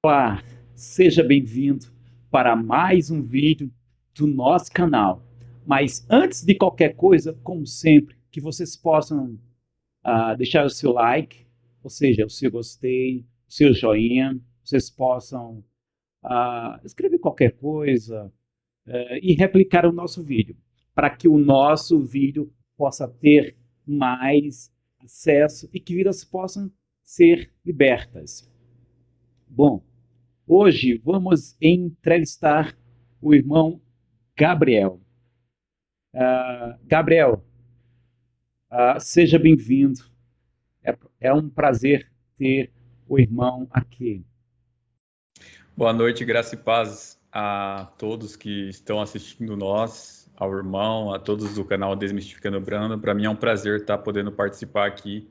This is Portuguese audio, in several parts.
Olá, seja bem-vindo para mais um vídeo do nosso canal. Mas antes de qualquer coisa, como sempre, que vocês possam deixar o seu like, ou seja, o seu gostei, o seu joinha, vocês possam escrever qualquer coisa e replicar o nosso vídeo, para que o nosso vídeo possa ter mais acesso e que vidas possam ser libertas. Bom, hoje vamos entrevistar o irmão Gabriel. Gabriel, seja bem-vindo. É um prazer ter o irmão aqui. Boa noite, graça e paz a todos que estão assistindo nós, ao irmão, a todos do canal Desmistificando o Brando. Para mim é um prazer estar podendo participar aqui,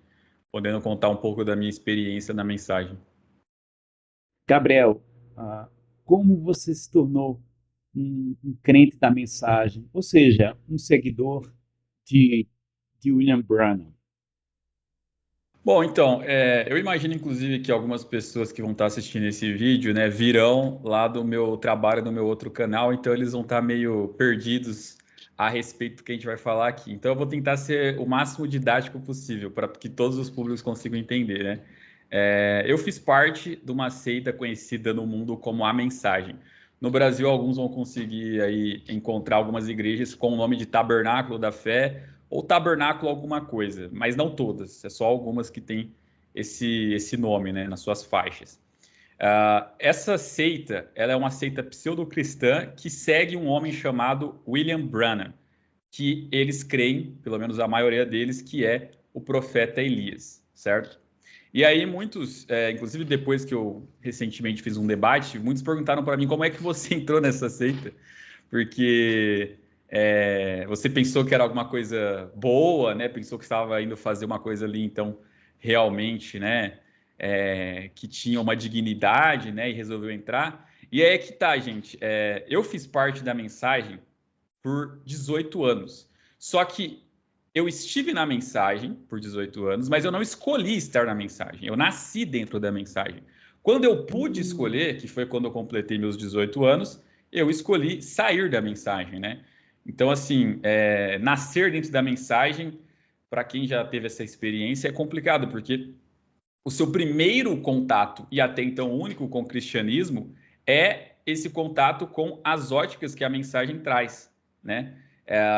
podendo contar um pouco da minha experiência na mensagem. Gabriel, como você se tornou um crente da mensagem, ou seja, um seguidor de William Branham? Bom, então, eu imagino inclusive que algumas pessoas que vão estar assistindo esse vídeo, né, virão lá do meu trabalho no meu outro canal, então eles vão estar meio perdidos a respeito do que a gente vai falar aqui. Então eu vou tentar ser o máximo didático possível para que todos os públicos consigam entender, né? Eu fiz parte de uma seita conhecida no mundo como A Mensagem. No Brasil, alguns vão conseguir aí encontrar algumas igrejas com o nome de Tabernáculo da Fé ou Tabernáculo alguma coisa, mas não todas, é só algumas que têm esse nome, né, nas suas faixas. Essa seita, ela é uma seita pseudo-cristã que segue um homem chamado William Branham, que eles creem, pelo menos a maioria deles, que é o profeta Elias, certo? E aí muitos, inclusive depois que eu recentemente fiz um debate, muitos perguntaram para mim como é que você entrou nessa seita, porque você pensou que era alguma coisa boa, né? Pensou que estava indo fazer uma coisa ali, então realmente, né? Que tinha uma dignidade, né? E resolveu entrar. E aí é que tá, gente. Eu fiz parte da mensagem por 18 anos. Só que eu estive na mensagem por 18 anos, mas eu não escolhi estar na mensagem. Eu nasci dentro da mensagem. Quando eu pude escolher, que foi quando eu completei meus 18 anos, eu escolhi sair da mensagem, né? Então, assim, nascer dentro da mensagem, para quem já teve essa experiência, é complicado, porque o seu primeiro contato, e até então único com o cristianismo, é esse contato com as óticas que a mensagem traz, né?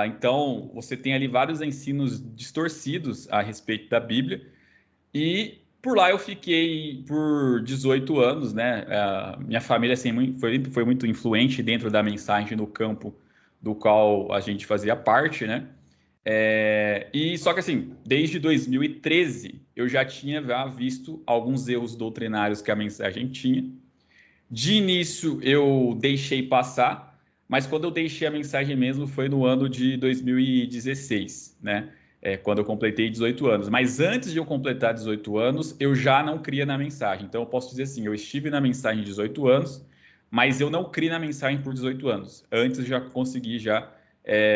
Então, você tem ali vários ensinos distorcidos a respeito da Bíblia, e por lá eu fiquei por 18 anos, né? Minha família assim, foi muito influente dentro da mensagem no campo do qual a gente fazia parte, né? E só que assim, desde 2013 eu já tinha visto alguns erros doutrinários que a mensagem tinha. De início eu deixei passar, mas quando eu deixei a mensagem mesmo foi no ano de 2016, né? Quando eu completei 18 anos. Mas antes de eu completar 18 anos, eu já não cria na mensagem. Então eu posso dizer assim, eu estive na mensagem 18 anos, mas eu não criei na mensagem por 18 anos. Antes eu já consegui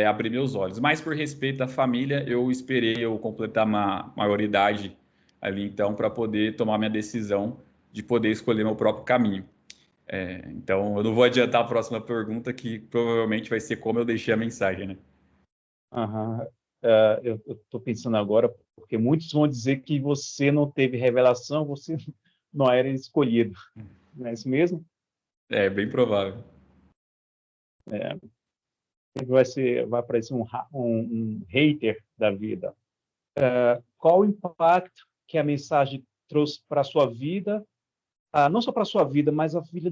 abrir meus olhos. Mas por respeito à família, eu esperei eu completar uma maioridade ali então para poder tomar minha decisão de poder escolher meu próprio caminho. Então, eu não vou adiantar a próxima pergunta, que provavelmente vai ser como eu deixei a mensagem, né? Uhum. Eu estou pensando agora, porque muitos vão dizer que você não teve revelação, você não era escolhido. Não é isso mesmo? É bem provável. Vai aparecer um hater da vida. Qual o impacto que a mensagem trouxe para a sua vida, não só para a sua vida, mas a vida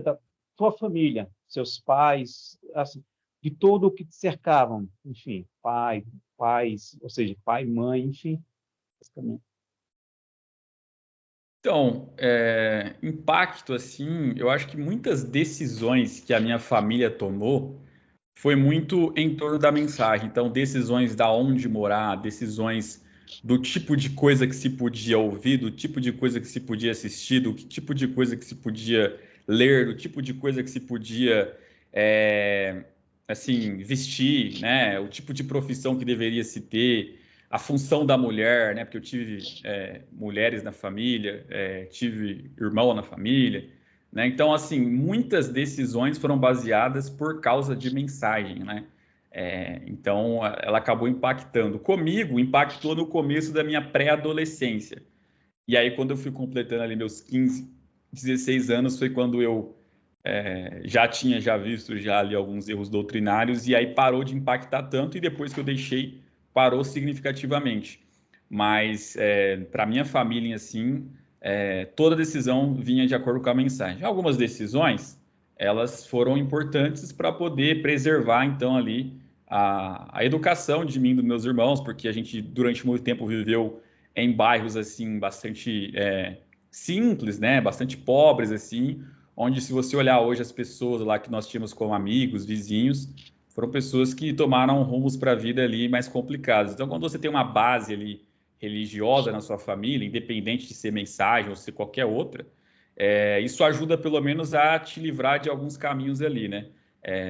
da tua família, seus pais, assim, de todo o que te cercavam, enfim, pais, ou seja, pai, mãe, enfim, basicamente. Então, impacto, assim, eu acho que muitas decisões que a minha família tomou foi muito em torno da mensagem. Então, decisões da onde morar, decisões do tipo de coisa que se podia ouvir, do tipo de coisa que se podia assistir, do tipo de coisa que se podia ler, do tipo de coisa que se podia, assim, vestir, né? O tipo de profissão que deveria se ter, a função da mulher, né? Porque eu tive mulheres na família, tive irmão na família, né? Então, assim, muitas decisões foram baseadas por causa de mensagem, né? Então, ela acabou impactando. Comigo, impactou no começo da minha pré-adolescência. E aí, quando eu fui completando ali meus 15, 16 anos, foi quando eu já tinha visto já ali alguns erros doutrinários, e aí parou de impactar tanto, e depois que eu deixei, parou significativamente. Mas, para minha família, assim, toda decisão vinha de acordo com a mensagem. Algumas decisões, elas foram importantes para poder preservar, então, ali a educação de mim e dos meus irmãos, porque a gente, durante muito tempo, viveu em bairros, assim, bastante simples, né? Bastante pobres, assim, onde, se você olhar hoje as pessoas lá que nós tínhamos como amigos, vizinhos, foram pessoas que tomaram rumos para a vida ali mais complicados. Então, quando você tem uma base ali religiosa na sua família, independente de ser mensagem ou ser qualquer outra, isso ajuda pelo menos a te livrar de alguns caminhos ali, né?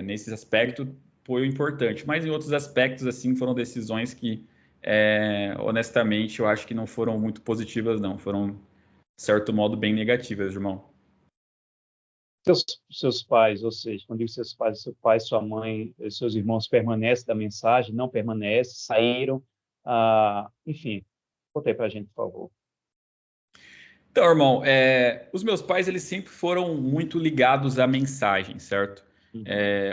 Nesse aspecto foi importante, mas em outros aspectos, assim, foram decisões que, honestamente, eu acho que não foram muito positivas, não. Foram, de certo modo, bem negativas, irmão. Seus pais, ou seja, quando digo seus pais, seu pai, sua mãe, seus irmãos permanecem da mensagem, não permanecem, saíram, enfim, conta aí para a gente, por favor. Então, irmão, os meus pais, eles sempre foram muito ligados à mensagem, certo?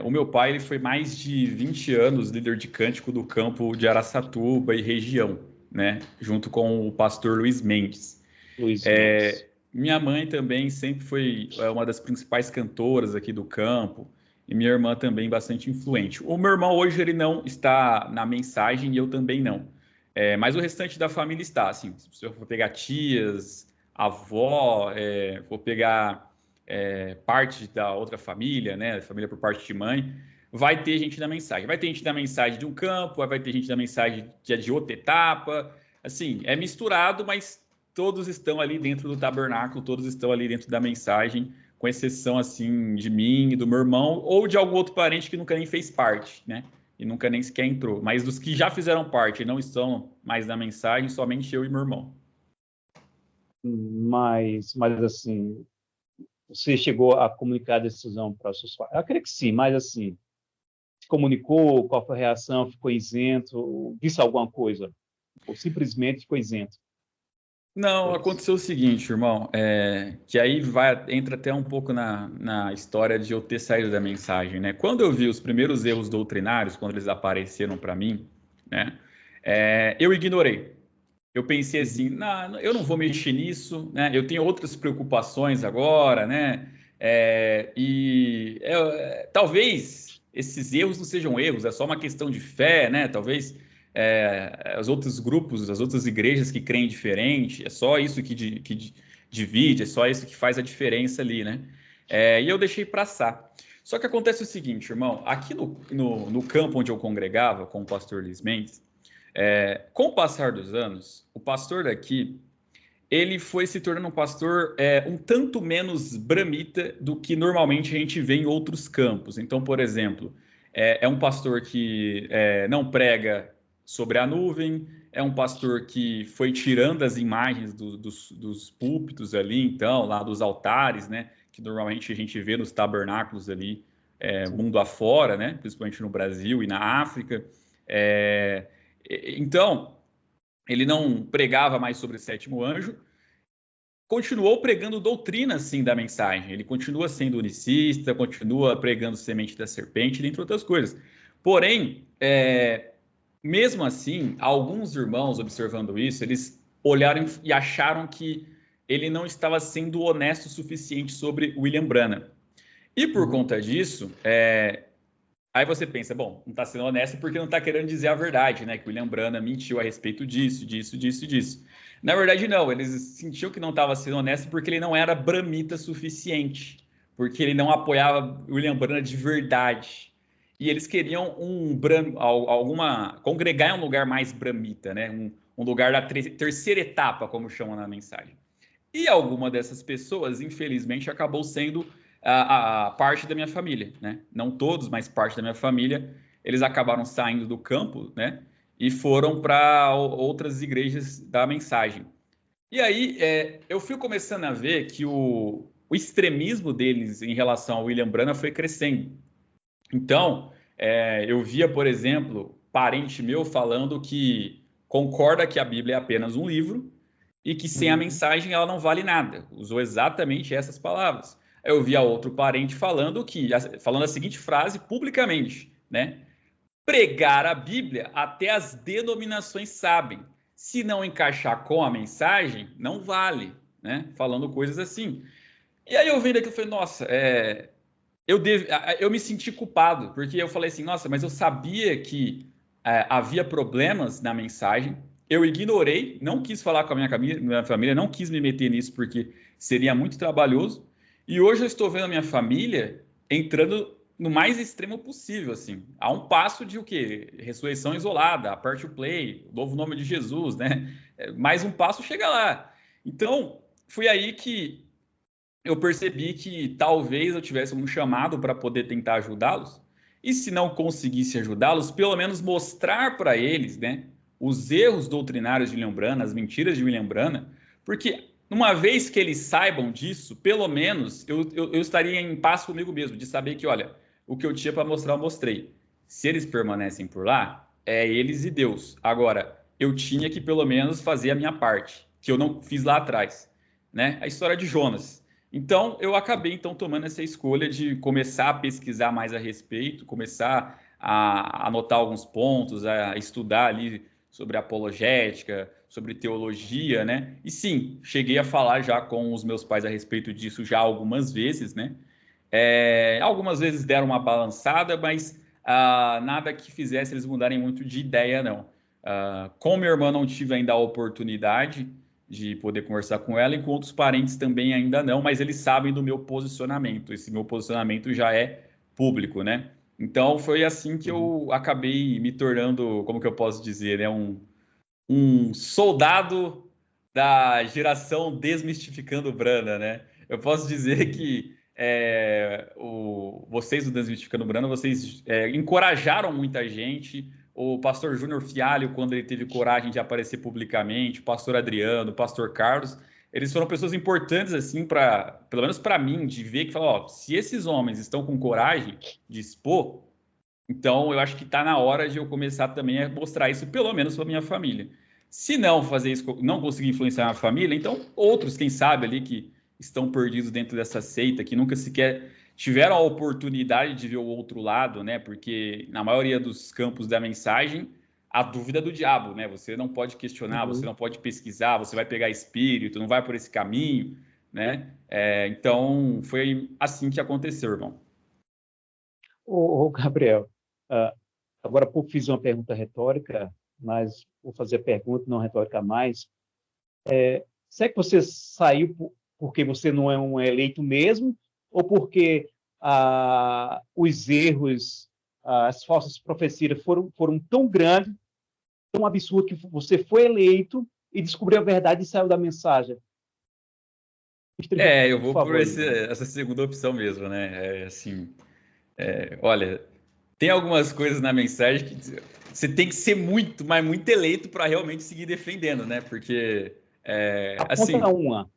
O meu pai, ele foi mais de 20 anos líder de cântico do campo de Araçatuba e região, né? Junto com o pastor Luiz Mendes. Luiz Mendes. Minha mãe também sempre foi uma das principais cantoras aqui do campo, e minha irmã também bastante influente. O meu irmão hoje, ele não está na mensagem, e eu também não. Mas o restante da família está, assim, se eu for pegar tias, avó, vou pegar parte da outra família, né, família por parte de mãe, vai ter gente da mensagem. Vai ter gente da mensagem de um campo, vai ter gente da mensagem de outra etapa, assim, é misturado, mas todos estão ali dentro do tabernáculo, todos estão ali dentro da mensagem, com exceção, assim, de mim e do meu irmão, ou de algum outro parente que nunca nem fez parte, né? E nunca nem sequer entrou. Mas dos que já fizeram parte e não estão mais na mensagem, somente eu e meu irmão. Mas assim, você chegou a comunicar a decisão para os seus pais? Eu acredito que sim, mas assim, se comunicou, qual foi a reação, ficou isento, disse alguma coisa? Ou simplesmente ficou isento? Não, Foi isso. aconteceu o seguinte, irmão, que aí entra até um pouco na história de eu ter saído da mensagem, né? Quando eu vi os primeiros erros doutrinários, quando eles apareceram para mim, né? Eu ignorei. Eu pensei assim, não, eu não vou mexer nisso, né? Eu tenho outras preocupações agora, né? Talvez esses erros não sejam erros, é só uma questão de fé, né? Talvez os outros grupos, as outras igrejas que creem diferente, é só isso que divide, é só isso que faz a diferença ali, né? E eu deixei passar. Só que acontece o seguinte, irmão, aqui no campo onde eu congregava com o pastor Luiz Mendes, com o passar dos anos, o pastor daqui, ele foi se tornando um pastor um tanto menos bramita do que normalmente a gente vê em outros campos. Então, por exemplo, é um pastor que não prega sobre a nuvem, é um pastor que foi tirando as imagens dos púlpitos ali, então, lá dos altares, né, que normalmente a gente vê nos tabernáculos ali, mundo afora, né, principalmente no Brasil e na África. Então, ele não pregava mais sobre o sétimo anjo, continuou pregando doutrina, sim, da mensagem. Ele continua sendo unicista, continua pregando semente da serpente, dentre outras coisas. Porém, mesmo assim, alguns irmãos, observando isso, eles olharam e acharam que ele não estava sendo honesto o suficiente sobre William Branham. E por conta disso, aí você pensa, bom, não está sendo honesto porque não está querendo dizer a verdade, né? Que William Branham mentiu a respeito disso, disso, disso, disso. Na verdade, não. Eles sentiam que não estava sendo honesto porque ele não era bramita suficiente, porque ele não apoiava William Branham de verdade. E eles queriam congregar em um lugar mais bramita, né? Um lugar da terceira etapa, como chamam na mensagem. E alguma dessas pessoas, infelizmente, acabou sendo a parte da minha família, né? Não todos, mas parte da minha família. Eles acabaram saindo do campo, né? e foram para outras igrejas da mensagem. E aí eu fui começando a ver que o extremismo deles em relação ao William Branham foi crescendo. Então, eu via, por exemplo, parente meu falando que concorda que a Bíblia é apenas um livro e que sem a mensagem ela não vale nada. Usou exatamente essas palavras. Eu via outro parente falando a seguinte frase publicamente, né? Pregar a Bíblia até as denominações sabem. Se não encaixar com a mensagem, não vale, né? Falando coisas assim. E aí eu vendo aquilo e falei, nossa, eu me senti culpado, porque eu falei assim, nossa, mas eu sabia que havia problemas na mensagem, eu ignorei, não quis falar com a minha família, não quis me meter nisso porque seria muito trabalhoso, e hoje eu estou vendo a minha família entrando no mais extremo possível, assim, a um passo de o quê? Ressurreição isolada, a Part to Play, o novo nome de Jesus, né? Mais um passo chega lá. Então, foi aí que eu percebi que talvez eu tivesse um chamado para poder tentar ajudá-los. E se não conseguisse ajudá-los, pelo menos mostrar para eles, né, os erros doutrinários de William Branham, as mentiras de William Branham, porque uma vez que eles saibam disso, pelo menos eu estaria em paz comigo mesmo, de saber que, olha, o que eu tinha para mostrar, eu mostrei. Se eles permanecem por lá, é eles e Deus. Agora, eu tinha que pelo menos fazer a minha parte, que eu não fiz lá atrás, né? A história de Jonas. Então, eu acabei então tomando essa escolha de começar a pesquisar mais a respeito, começar a anotar alguns pontos, a estudar ali sobre apologética, sobre teologia, né? E sim, cheguei a falar já com os meus pais a respeito disso já algumas vezes, né? Algumas vezes deram uma balançada, mas nada que fizesse eles mudarem muito de ideia, não. Com minha irmã não tive ainda a oportunidade de poder conversar com ela, e com outros parentes também ainda não, mas eles sabem do meu posicionamento. Esse meu posicionamento já é público, né? Então foi assim que eu acabei me tornando, como que eu posso dizer, né? Um soldado da geração Desmistificando Brana, né? Eu posso dizer que vocês do Desmistificando Brana, vocês encorajaram muita gente. O pastor Júnior Fialho, quando ele teve coragem de aparecer publicamente, o pastor Adriano, o pastor Carlos, eles foram pessoas importantes, assim, pelo menos para mim, de ver que, ó, se esses homens estão com coragem de expor, então eu acho que está na hora de eu começar também a mostrar isso, pelo menos para minha família. Se não fazer isso, não conseguir influenciar a família, então outros, quem sabe ali, que estão perdidos dentro dessa seita, que nunca sequer tiveram a oportunidade de ver o outro lado, né? Porque na maioria dos campos da mensagem, a dúvida é do diabo, né? Você não pode questionar, você não pode pesquisar, você vai pegar espírito, não vai por esse caminho, né? Então, foi assim que aconteceu, irmão. Ô, Gabriel, agora há pouco fiz uma pergunta retórica, mas vou fazer a pergunta não retórica mais. Será que você saiu porque você não é um eleito mesmo, ou porque os erros, as falsas profecias foram tão grandes, tão absurdos, que você foi eleito e descobriu a verdade e saiu da mensagem? Eu Por vou por favor. essa segunda opção mesmo, né? Assim, olha, tem algumas coisas na mensagem que você tem que ser muito, mas muito eleito para realmente seguir defendendo, né? Porque, assim, Aponta uma.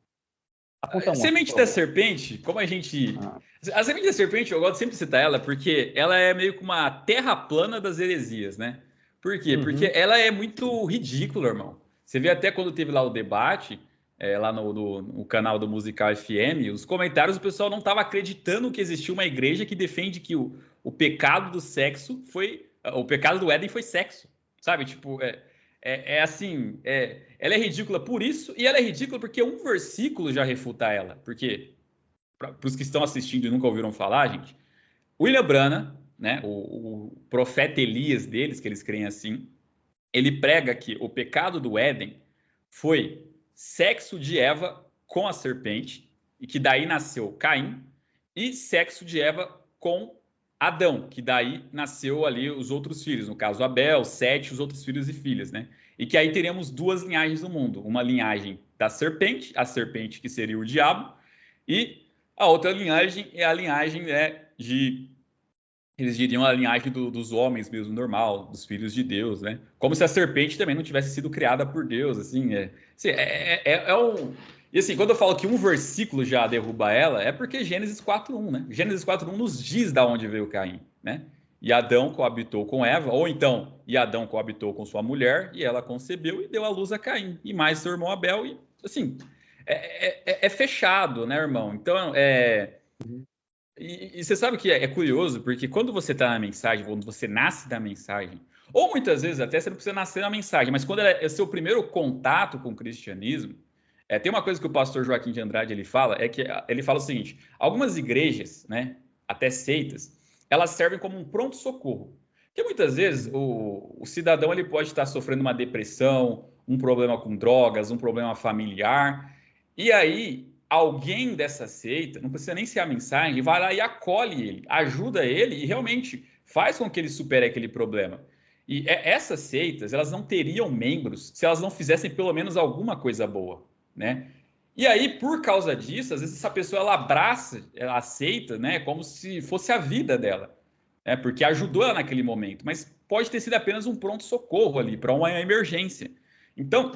a semente da serpente, como a gente... A semente da serpente, eu gosto sempre de citar ela, porque ela é meio que uma terra plana das heresias, né? Por quê? Porque ela é muito ridícula, irmão. Você vê até quando teve lá o debate, lá no canal do Musical FM, os comentários, o pessoal não estava acreditando que existia uma igreja que defende que o pecado do sexo foi... O pecado do Éden foi sexo, sabe? Tipo, assim, ela é ridícula por isso, e ela é ridícula porque um versículo já refuta ela. Porque, para os que estão assistindo e nunca ouviram falar, gente, William Branham, né, o profeta Elias deles, que eles creem assim, ele prega que o pecado do Éden foi sexo de Eva com a serpente, e que daí nasceu Caim, e sexo de Eva com Adão, que daí nasceu ali os outros filhos, no caso Abel, Sete, os outros filhos e filhas, né? E que aí teremos duas linhagens no mundo, uma linhagem da serpente, a serpente que seria o diabo, e a outra linhagem é a linhagem de eles diriam a linhagem dos homens mesmo, normal, dos filhos de Deus, né? Como se a serpente também não tivesse sido criada por Deus, assim, E assim, quando eu falo que um versículo já derruba ela, é porque Gênesis 4:1, né? Gênesis 4:1 nos diz da onde veio Caim, né? E Adão coabitou com Eva, ou então, e Adão coabitou com sua mulher, e ela concebeu e deu à luz a Caim, e mais seu irmão Abel, e assim, é fechado, né, irmão? Então, E você sabe que é curioso, porque quando você está na mensagem, quando você nasce da mensagem, ou muitas vezes até você não precisa nascer na mensagem, mas quando é seu primeiro contato com o cristianismo, tem uma coisa que o pastor Joaquim de Andrade ele fala, é que ele fala o seguinte: algumas igrejas, né, até seitas, elas servem como um pronto-socorro. Porque muitas vezes o cidadão ele pode estar sofrendo uma depressão, um problema com drogas, um problema familiar, e aí alguém dessa seita, não precisa nem ser a mensagem, vai lá e acolhe ele, ajuda ele e realmente faz com que ele supere aquele problema. E essas seitas, elas não teriam membros se elas não fizessem pelo menos alguma coisa boa, né? E aí, por causa disso, às vezes essa pessoa ela abraça, ela aceita, né, como se fosse a vida dela, né? Porque ajudou ela naquele momento, mas pode ter sido apenas um pronto-socorro ali para uma emergência. Então,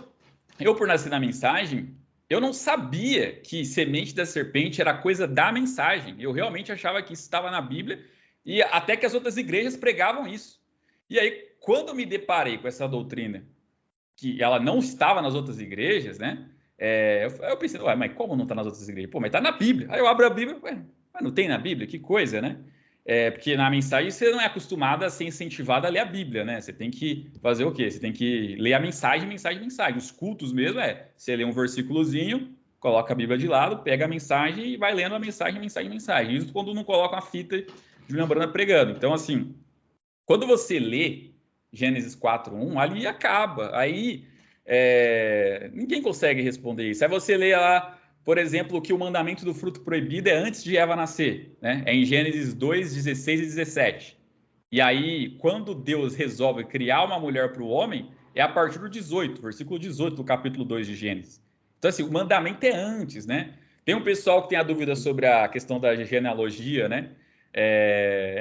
eu por nascer na mensagem, eu não sabia que semente da serpente era coisa da mensagem. Eu realmente achava que isso estava na Bíblia e até que as outras igrejas pregavam isso. E aí, quando eu me deparei com essa doutrina, que ela não estava nas outras igrejas, né? Eu pensei, ué, mas como não está nas outras igrejas? Pô, mas está na Bíblia. Aí eu abro a Bíblia, ué, mas não tem na Bíblia? Que coisa, né? Porque na mensagem você não é acostumado a ser incentivado a ler a Bíblia, né? Você tem que fazer o quê? Você tem que ler a mensagem, mensagem, mensagem. Os cultos mesmo você lê um versículozinho, coloca a Bíblia de lado, pega a mensagem e vai lendo a mensagem, mensagem, mensagem. Isso quando não coloca uma fita de Juliana Brana pregando. Então, assim, quando você lê Gênesis 4:1, ali acaba. Aí ninguém consegue responder isso. Aí você lê lá, por exemplo, que o mandamento do fruto proibido é antes de Eva nascer, né? É em Gênesis 2:16 e 17. E aí, quando Deus resolve criar uma mulher para o homem, é a partir do 18, versículo 18 do capítulo 2 de Gênesis. Então, assim, o mandamento é antes, né? Tem um pessoal que tem a dúvida sobre a questão da genealogia, né?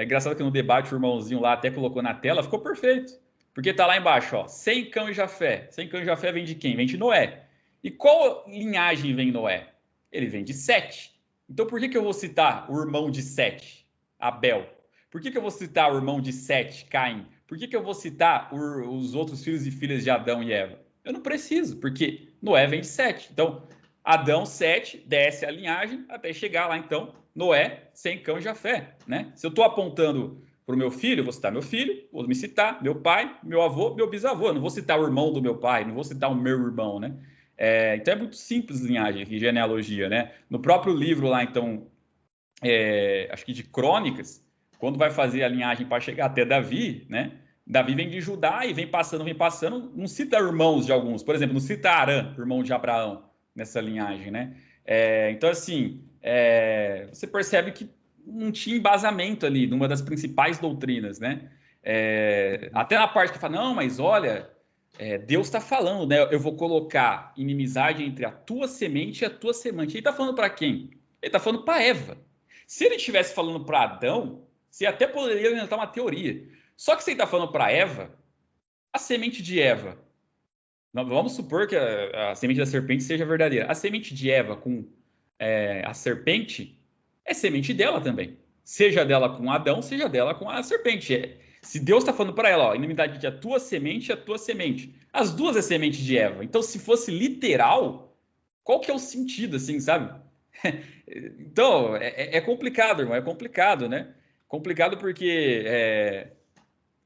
Engraçado que no debate o irmãozinho lá até colocou na tela, ficou perfeito. Porque tá lá embaixo, ó, Sem, Cão e Jafé. Sem, Cão e Jafé vem de quem? Vem de Noé. E qual linhagem vem Noé? Ele vem de Sete. Então por que eu vou citar o irmão de Sete, Abel? Por que eu vou citar o irmão de Sete, Caim? Por que eu vou citar os outros filhos e filhas de Adão e Eva? Eu não preciso, porque Noé vem de Sete. Então, Adão, Sete, desce a linhagem até chegar lá, então, Noé, Sem, Cão e Jafé, né? Se eu estou apontando para o meu filho, eu vou citar meu filho, vou me citar meu pai, meu avô, meu bisavô. Eu não vou citar o irmão do meu pai, não vou citar o meu irmão, né? Então é muito simples linhagem aqui, genealogia, né? No próprio livro lá, então, acho que de Crônicas, quando vai fazer a linhagem para chegar até Davi, né? Davi vem de Judá e vem passando, não cita irmãos de alguns. Por exemplo, não cita Arã, irmão de Abraão, nessa linhagem, né? Então, assim, você percebe que não tinha embasamento ali numa das principais doutrinas, né? Até na parte que fala, não, mas olha, Deus está falando, né? Eu vou colocar inimizade entre a tua semente e a tua semente. Ele está falando para quem? Ele está falando para Eva. Se ele estivesse falando para Adão, você até poderia inventar uma teoria. Só que se ele está falando para Eva, a semente de Eva, vamos supor que a semente da serpente seja verdadeira. A semente de Eva com a serpente é semente dela também. Seja dela com Adão, seja dela com a serpente. Se Deus está falando para ela, ó, inimidade de a tua semente e a tua semente. As duas é semente de Eva. Então, se fosse literal, qual que é o sentido, assim, sabe? Então, é complicado, irmão. É complicado, né? Complicado porque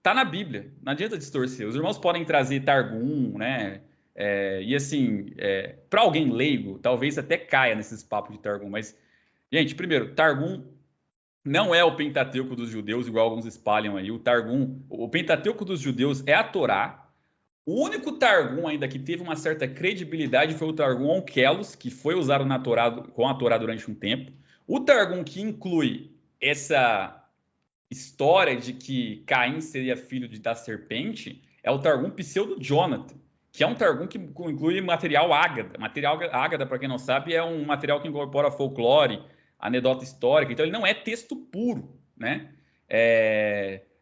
tá na Bíblia. Não adianta distorcer. Os irmãos podem trazer Targum, né? E assim, para alguém leigo, talvez até caia nesses papos de Targum, mas gente, primeiro, Targum não é o Pentateuco dos judeus, igual alguns espalham aí. O Targum, o Pentateuco dos judeus é a Torá. O único Targum ainda que teve uma certa credibilidade foi o Targum Onkelos, que foi usado na Torá, com a Torá durante um tempo. O Targum que inclui essa história de que Caim seria filho da serpente é o Targum Pseudo-Jonathan, que é um Targum que inclui material Ágada. Material Ágada, para quem não sabe, é um material que incorpora folclore, anedota histórica, então ele não é texto puro, né?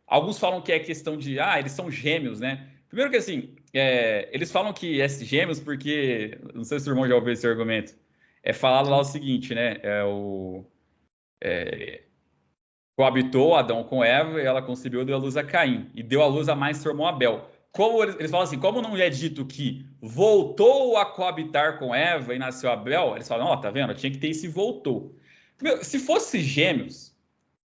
Alguns falam que é questão de, eles são gêmeos, né? Primeiro que assim, eles falam que é gêmeos porque, não sei se o irmão já ouviu esse argumento, é falado lá o seguinte, né? Coabitou Adão com Eva e ela concebeu e deu à luz a Caim. E deu à luz a mais seu irmão Abel. Como eles falam assim, como não é dito que voltou a coabitar com Eva e nasceu Abel, eles falam, tá vendo? Tinha que ter esse voltou. Se fosse gêmeos,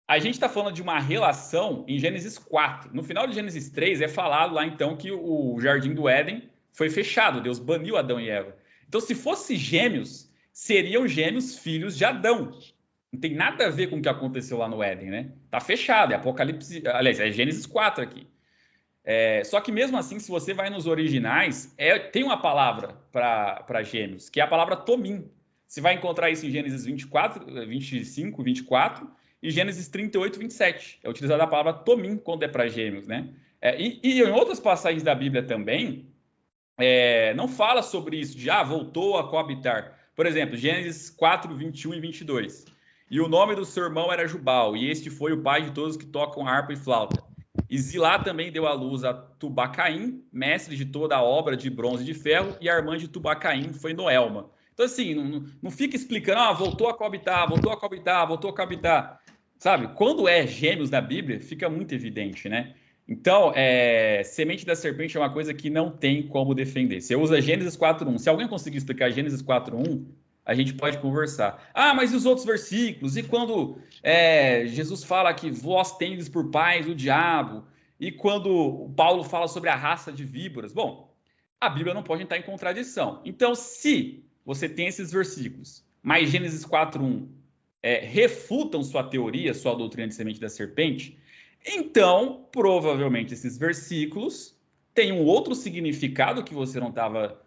a gente está falando de uma relação em Gênesis 4. No final de Gênesis 3 é falado lá então que o Jardim do Éden foi fechado, Deus baniu Adão e Eva. Então, se fosse gêmeos, seriam gêmeos filhos de Adão. Não tem nada a ver com o que aconteceu lá no Éden, né? Tá fechado, é Apocalipse, aliás, é Gênesis 4 aqui. Só que mesmo assim, se você vai nos originais, tem uma palavra para gêmeos, que é a palavra tomim. Você vai encontrar isso em Gênesis 24, 25, 24 e Gênesis 38, 27. É utilizada a palavra tomim quando é para gêmeos, né? E em outras passagens da Bíblia também, não fala sobre isso, de voltou a coabitar. Por exemplo, Gênesis 4, 21 e 22. E o nome do seu irmão era Jubal, e este foi o pai de todos que tocam harpa e flauta. E Zilá também deu à luz a Tubacaim, mestre de toda a obra de bronze e de ferro, e a irmã de Tubacaim foi Noelma. Então, assim, não fica explicando, voltou a coabitar, voltou a coabitar, voltou a coabitar. Sabe? Quando é gêmeos na Bíblia, fica muito evidente, né? Então, semente da serpente é uma coisa que não tem como defender. Você usa Gênesis 4.1. Se alguém conseguir explicar Gênesis 4.1, a gente pode conversar. Mas e os outros versículos? E quando Jesus fala que vós tendes por pais o diabo? E quando Paulo fala sobre a raça de víboras? Bom, a Bíblia não pode entrar em contradição. Então, se você tem esses versículos, mas Gênesis 4.1 refutam sua teoria, sua doutrina de semente da serpente, então, provavelmente, esses versículos têm um outro significado que você não estava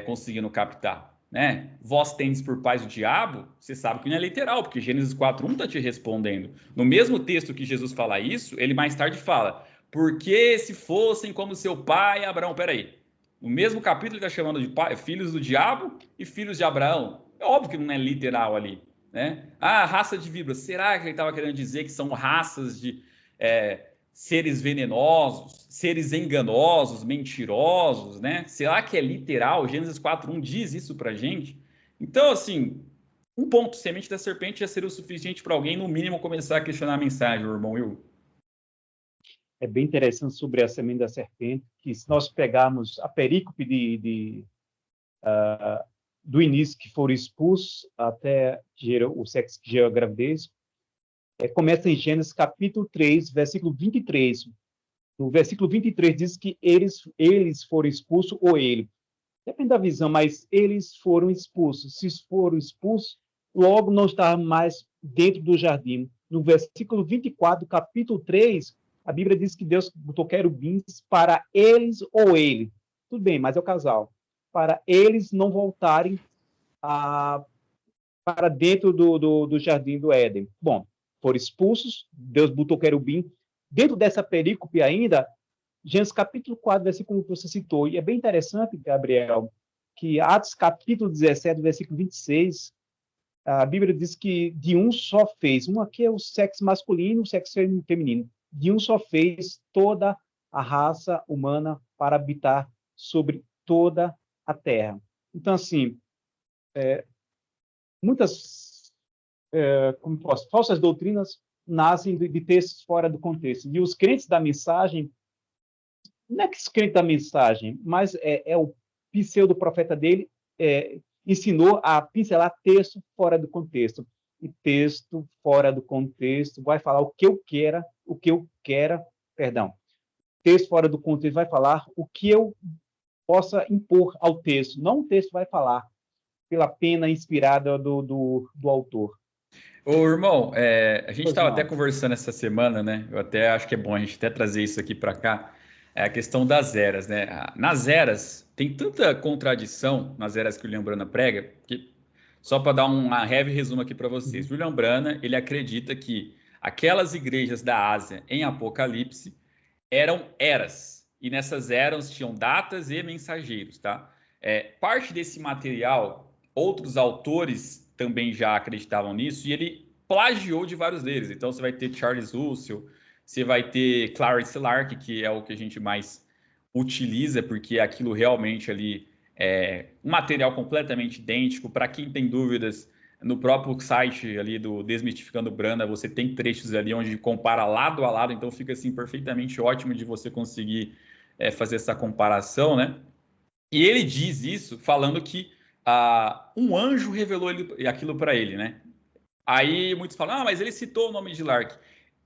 conseguindo captar. Né? Vós tendes por pais o diabo, você sabe que não é literal, porque Gênesis 4.1 está te respondendo. No mesmo texto que Jesus fala isso, ele mais tarde fala, porque se fossem como seu pai Abraão, peraí, no mesmo capítulo ele está chamando de filhos do diabo e filhos de Abraão. É óbvio que não é literal ali. Né? Raça de víboras, será que ele estava querendo dizer que são raças de seres venenosos, seres enganosos, mentirosos, né? Será que é literal? Gênesis 4.1 diz isso pra gente? Então, assim, um ponto, semente da serpente já seria o suficiente para alguém, no mínimo, começar a questionar a mensagem, irmão Will. É bem interessante sobre a semente da serpente, que se nós pegarmos a perícope do início, que foram expulsos até o sexo que gerou a gravidez, começa em Gênesis capítulo 3, versículo 23. No versículo 23 diz que eles foram expulsos, ou ele. Depende da visão, mas eles foram expulsos. Se foram expulsos, logo não estavam mais dentro do jardim. No versículo 24, capítulo 3, a Bíblia diz que Deus botou querubins para eles ou ele. Tudo bem, mas é o casal. Para eles não voltarem para dentro do jardim do Éden. Bom, foram expulsos, Deus botou querubim. Dentro dessa perícope ainda, Gênesis capítulo 4, versículo que você citou, e é bem interessante, Gabriel, que Atos capítulo 17, versículo 26, a Bíblia diz que de um só fez, um aqui é o sexo masculino, o sexo feminino, de um só fez toda a raça humana para habitar sobre toda a terra. Então, assim, muitas falsas doutrinas nascem de textos fora do contexto. E os crentes da mensagem, não é que os crentes da mensagem, mas o pseudo-profeta dele ensinou a pincelar texto fora do contexto. E texto fora do contexto vai falar o que eu quero, texto fora do contexto vai falar o que eu possa impor ao texto, não o texto vai falar pela pena inspirada do autor. Ô, irmão, a gente estava até conversando essa semana, né? Eu até acho que é bom a gente até trazer isso aqui para cá. É a questão das eras, né? Nas eras, tem tanta contradição nas eras que o William Brana prega, que só para dar um breve resumo aqui para vocês. O William Brana, ele acredita que aquelas igrejas da Ásia em Apocalipse eram eras, e nessas eras tinham datas e mensageiros, tá? Parte desse material, outros autores também já acreditavam nisso, e ele plagiou de vários deles. Então, você vai ter Charles Russell, você vai ter Clarice Lark, que é o que a gente mais utiliza, porque aquilo realmente ali é um material completamente idêntico. Para quem tem dúvidas, no próprio site ali do Desmistificando Branda, você tem trechos ali onde compara lado a lado, então fica assim perfeitamente ótimo de você conseguir fazer essa comparação, né? E ele diz isso falando que um anjo revelou aquilo para ele, né? Aí muitos falam, mas ele citou o nome de Lark.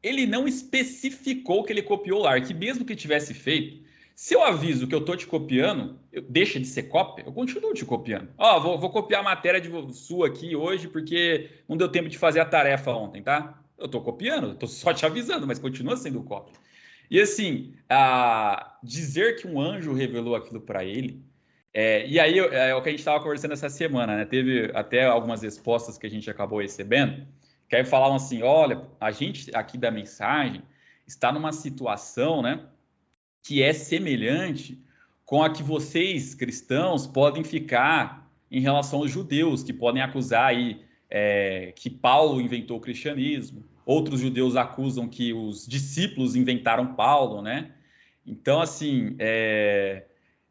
Ele não especificou que ele copiou o Lark, mesmo que tivesse feito. Se eu aviso que eu estou te copiando, deixa de ser cópia, eu continuo te copiando. Vou copiar a matéria sua aqui hoje porque não deu tempo de fazer a tarefa ontem, tá? Eu estou copiando, estou só te avisando, mas continua sendo cópia. E assim, dizer que um anjo revelou aquilo para ele, e aí é o que a gente estava conversando essa semana, né? Teve até algumas respostas que a gente acabou recebendo, que aí falavam assim, olha, a gente aqui da mensagem está numa situação, né, que é semelhante com a que vocês, cristãos, podem ficar em relação aos judeus, que podem acusar aí que Paulo inventou o cristianismo. Outros judeus acusam que os discípulos inventaram Paulo, né? Então, assim,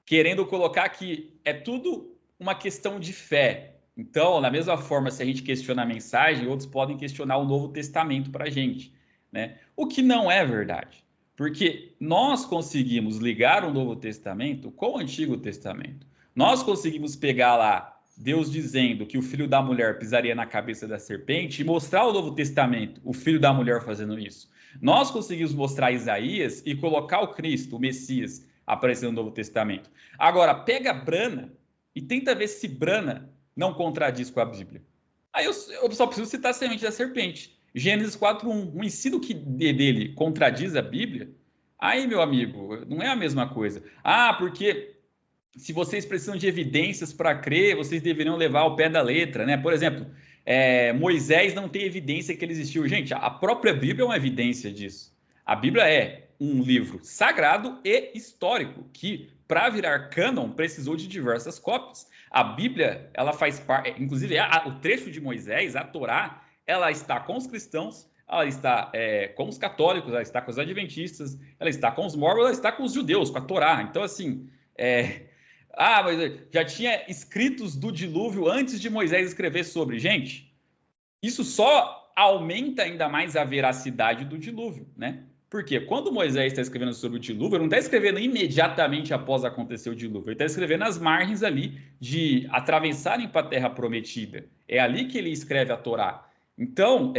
querendo colocar que é tudo uma questão de fé. Então, da mesma forma, se a gente questiona a mensagem, outros podem questionar o Novo Testamento para a gente, né? O que não é verdade, porque nós conseguimos ligar o Novo Testamento com o Antigo Testamento. Nós conseguimos pegar lá Deus dizendo que o filho da mulher pisaria na cabeça da serpente e mostrar o Novo Testamento, o filho da mulher fazendo isso. Nós conseguimos mostrar Isaías e colocar o Cristo, o Messias, aparecendo no Novo Testamento. Agora, pega Brana e tenta ver se Brana não contradiz com a Bíblia. Aí eu só preciso citar a semente da serpente. Gênesis 4:1, o ensino que dele contradiz a Bíblia. Aí, meu amigo, não é a mesma coisa. Porque se vocês precisam de evidências para crer, vocês deveriam levar ao pé da letra, né? Por exemplo, Moisés não tem evidência que ele existiu. Gente, a própria Bíblia é uma evidência disso. A Bíblia é um livro sagrado e histórico que, para virar cânon, precisou de diversas cópias. A Bíblia, ela faz parte, inclusive o trecho de Moisés, a Torá, ela está com os cristãos, ela está com os católicos, ela está com os adventistas, ela está com os mormons, ela está com os judeus, com a Torá. Então, assim, mas já tinha escritos do dilúvio antes de Moisés escrever sobre. Gente, isso só aumenta ainda mais a veracidade do dilúvio, né? Porque quando Moisés está escrevendo sobre o dilúvio, ele não está escrevendo imediatamente após acontecer o dilúvio, ele está escrevendo as margens ali de atravessarem para a terra prometida. É ali que ele escreve a Torá. Então,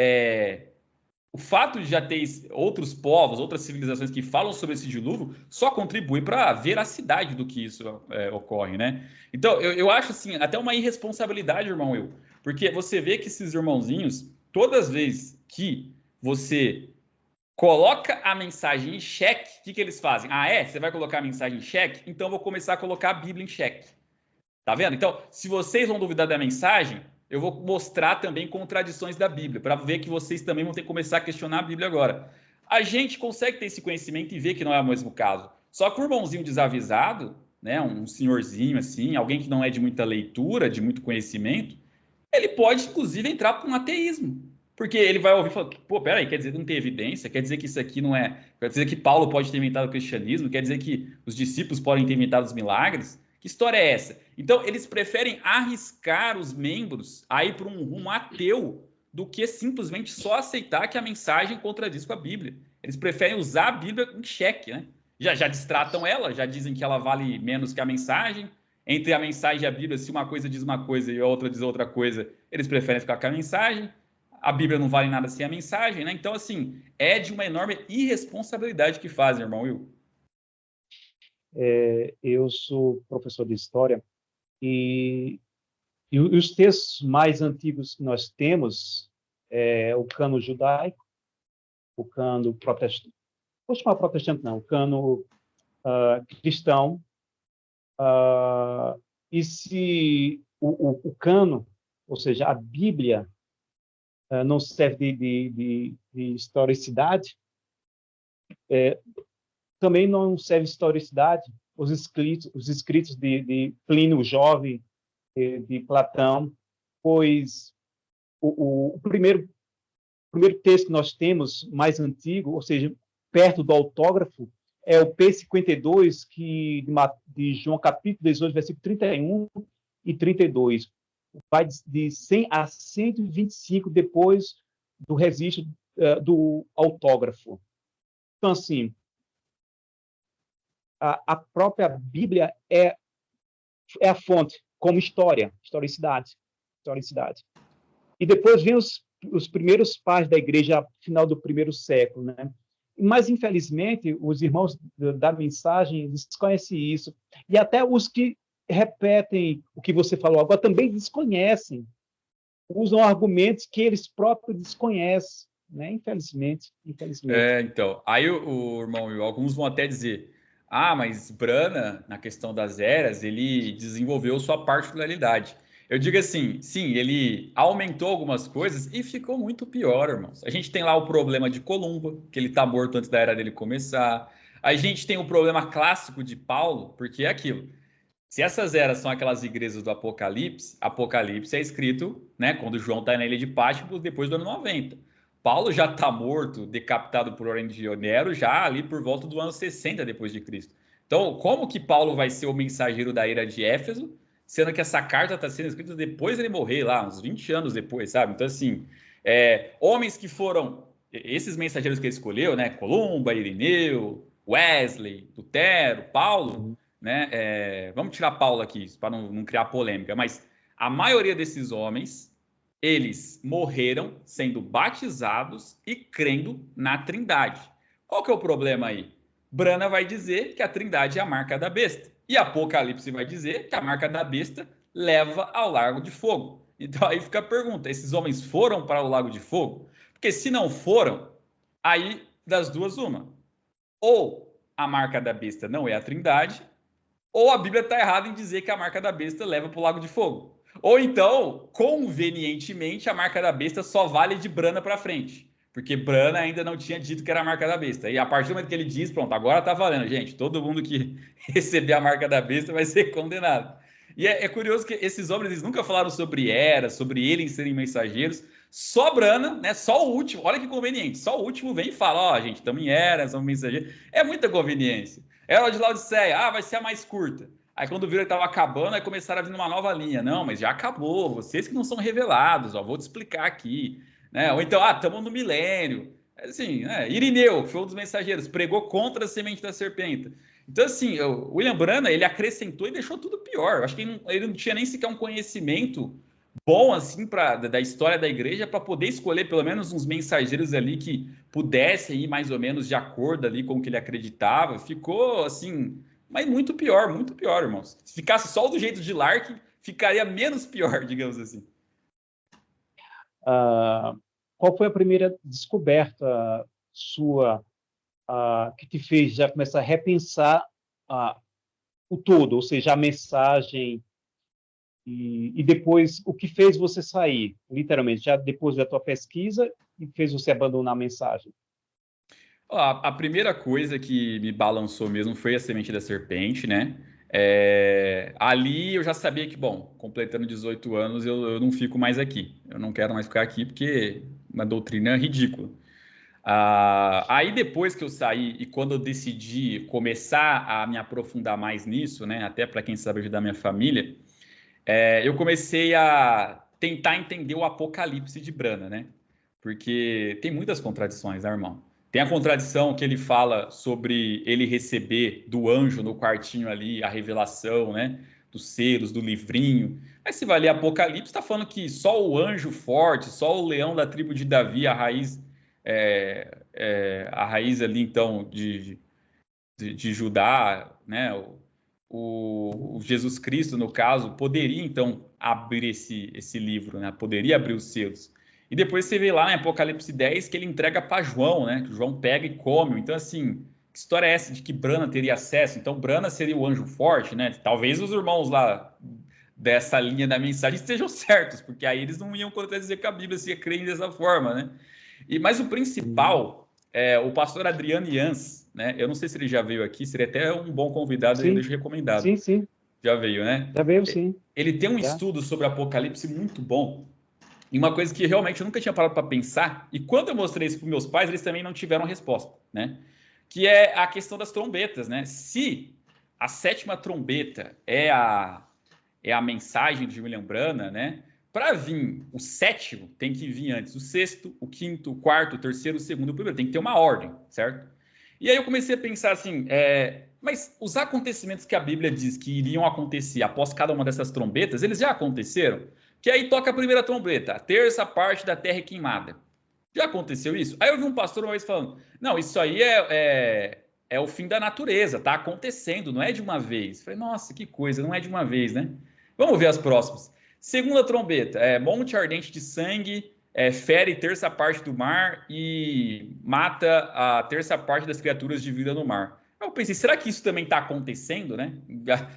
o fato de já ter outros povos, outras civilizações que falam sobre esse dilúvio, só contribui para a veracidade do que isso ocorre, né? Então, eu acho, assim, até uma irresponsabilidade, irmão Will, porque você vê que esses irmãozinhos, todas as vezes que você coloca a mensagem em xeque, o que eles fazem? Você vai colocar a mensagem em xeque? Então, eu vou começar a colocar a Bíblia em xeque. Tá vendo? Então, se vocês vão duvidar da mensagem, eu vou mostrar também contradições da Bíblia, para ver que vocês também vão ter que começar a questionar a Bíblia agora. A gente consegue ter esse conhecimento e ver que não é o mesmo caso. Só que o irmãozinho desavisado, né, um senhorzinho assim, alguém que não é de muita leitura, de muito conhecimento, ele pode, inclusive, entrar para um ateísmo. Porque ele vai ouvir e falar, peraí, quer dizer que não tem evidência? Quer dizer que isso aqui não é... Quer dizer que Paulo pode ter inventado o cristianismo? Quer dizer que os discípulos podem ter inventado os milagres? Que história é essa? Então, eles preferem arriscar os membros a ir para um rumo ateu do que simplesmente só aceitar que a mensagem contradiz com a Bíblia. Eles preferem usar a Bíblia em xeque, né? Já destratam ela, já dizem que ela vale menos que a mensagem. Entre a mensagem e a Bíblia, se uma coisa diz uma coisa e a outra diz outra coisa, eles preferem ficar com a mensagem. A Bíblia não vale nada sem a mensagem, né? Então, assim, é de uma enorme irresponsabilidade que fazem, irmão Will. Eu sou professor de História e os textos mais antigos que nós temos é o cano judaico, o cano protestante, vou chamar protestante não, o cano cristão, e se o cano, ou seja, a Bíblia, não serve de historicidade, também não serve historicidade os escritos de Plínio o Jovem, de Platão, pois o primeiro texto que nós temos mais antigo, ou seja, perto do autógrafo é o P52, de João capítulo 18, versículo 31 e 32. Vai de 100 a 125 depois do registro do autógrafo. Então, assim, a própria Bíblia é a fonte, como historicidade. E depois vem os primeiros pais da igreja, final do primeiro século, né? Mas, infelizmente, os irmãos da mensagem desconhecem isso. E até os que repetem o que você falou agora também desconhecem. Usam argumentos que eles próprios desconhecem, né? Infelizmente. Então, aí o irmão, alguns vão até dizer, mas Brana, na questão das eras, ele desenvolveu sua particularidade. Eu digo assim, sim, ele aumentou algumas coisas e ficou muito pior, irmãos. A gente tem lá o problema de Columba, que ele está morto antes da era dele começar. A gente tem o problema clássico de Paulo, porque é aquilo. Se essas eras são aquelas igrejas do Apocalipse, Apocalipse é escrito, né, quando João está na ilha de Patmos, depois do ano 90. Paulo já está morto, decapitado por ordem de Nero, já ali por volta do ano 60 depois de Cristo. Então, como que Paulo vai ser o mensageiro da era de Éfeso, sendo que essa carta está sendo escrita depois dele morrer lá, uns 20 anos depois, sabe? Então, assim, homens que foram, esses mensageiros que ele escolheu, né? Columba, Irineu, Wesley, Lutero, Paulo, né? Vamos tirar Paulo aqui, para não criar polêmica, mas a maioria desses homens, eles morreram sendo batizados e crendo na Trindade. Qual que é o problema aí? Brana vai dizer que a Trindade é a marca da besta. E Apocalipse vai dizer que a marca da besta leva ao lago de fogo. Então aí fica a pergunta, esses homens foram para o lago de fogo? Porque se não foram, aí das duas uma. Ou a marca da besta não é a Trindade, ou a Bíblia está errada em dizer que a marca da besta leva para o lago de fogo. Ou então, convenientemente, a marca da besta só vale de Brana para frente. Porque Brana ainda não tinha dito que era a marca da besta. E a partir do momento que ele diz, pronto, agora tá valendo, gente. Todo mundo que receber a marca da besta vai ser condenado. E é curioso que esses homens eles nunca falaram sobre era, sobre eles serem mensageiros. Só Brana, né? Só o último, olha que conveniente. Só o último vem e fala, gente, estamos em era, somos mensageiros. É muita conveniência. Era de Laodiceia, vai ser a mais curta. Aí quando viram que estava acabando, aí começaram a vir numa nova linha. Não, mas já acabou, vocês que não são revelados, vou te explicar aqui. Né? Ou então, estamos no milênio. Assim, Irineu, que foi um dos mensageiros, pregou contra a semente da serpente. Então, assim, o William Brana, ele acrescentou e deixou tudo pior. Eu acho que ele não tinha nem sequer um conhecimento bom, assim, da história da igreja para poder escolher pelo menos uns mensageiros ali que pudessem ir mais ou menos de acordo ali com o que ele acreditava. Ficou, assim, mas muito pior, irmãos. Se ficasse só do jeito de Lark, ficaria menos pior, digamos assim. Qual foi a primeira descoberta sua que te fez já começar a repensar o todo, ou seja, a mensagem e depois o que fez você sair, literalmente, já depois da tua pesquisa e fez você abandonar a mensagem? A primeira coisa que me balançou mesmo foi a semente da serpente, né? Ali eu já sabia que, bom, completando 18 anos, eu não fico mais aqui. Eu não quero mais ficar aqui porque uma doutrina ridícula. Aí depois que eu saí e quando eu decidi começar a me aprofundar mais nisso, né? Até para quem sabe ajudar minha família, eu comecei a tentar entender o Apocalipse de Brana, né? Porque tem muitas contradições, né, irmão? Tem a contradição que ele fala sobre ele receber do anjo no quartinho ali a revelação, né? Dos selos, do livrinho. Mas se vai ler Apocalipse, está falando que só o anjo forte, só o leão da tribo de Davi, a raiz ali, então, de Judá, né? O Jesus Cristo, no caso, poderia, então, abrir esse livro, né? Poderia abrir os selos. E depois você vê lá em Apocalipse 10 que ele entrega para João, né? Que João pega e come. Então, assim, que história é essa de que Brana teria acesso? Então, Brana seria o anjo forte, né? Talvez os irmãos lá dessa linha da mensagem estejam certos, porque aí eles não iam contradizer com a Bíblia se creem dessa forma, né? Mas o principal é o pastor Adriano Jans, né? Eu não sei se ele já veio aqui, seria até um bom convidado, eu deixo recomendado. Sim. Já veio, né? Já veio, sim. Ele tem um estudo sobre Apocalipse muito bom. E uma coisa que realmente eu nunca tinha parado para pensar, e quando eu mostrei isso para meus pais, eles também não tiveram resposta, né? que é a questão das trombetas, né? Se a sétima trombeta é a mensagem de William Branham, né? Para vir o sétimo, tem que vir antes o sexto, o quinto, o quarto, o terceiro, o segundo, o primeiro. Tem que ter uma ordem, certo? E aí eu comecei a pensar assim, mas os acontecimentos que a Bíblia diz que iriam acontecer após cada uma dessas trombetas, eles já aconteceram? Que aí toca a primeira trombeta, a terça parte da terra é queimada. Já aconteceu isso? Aí eu vi um pastor uma vez falando, não, isso aí é o fim da natureza, tá acontecendo, não é de uma vez. Eu falei, nossa, que coisa, não é de uma vez, né? Vamos ver as próximas. Segunda trombeta, monte ardente de sangue, fere terça parte do mar e mata a terça parte das criaturas de vida no mar. Eu pensei, será que isso também está acontecendo, né?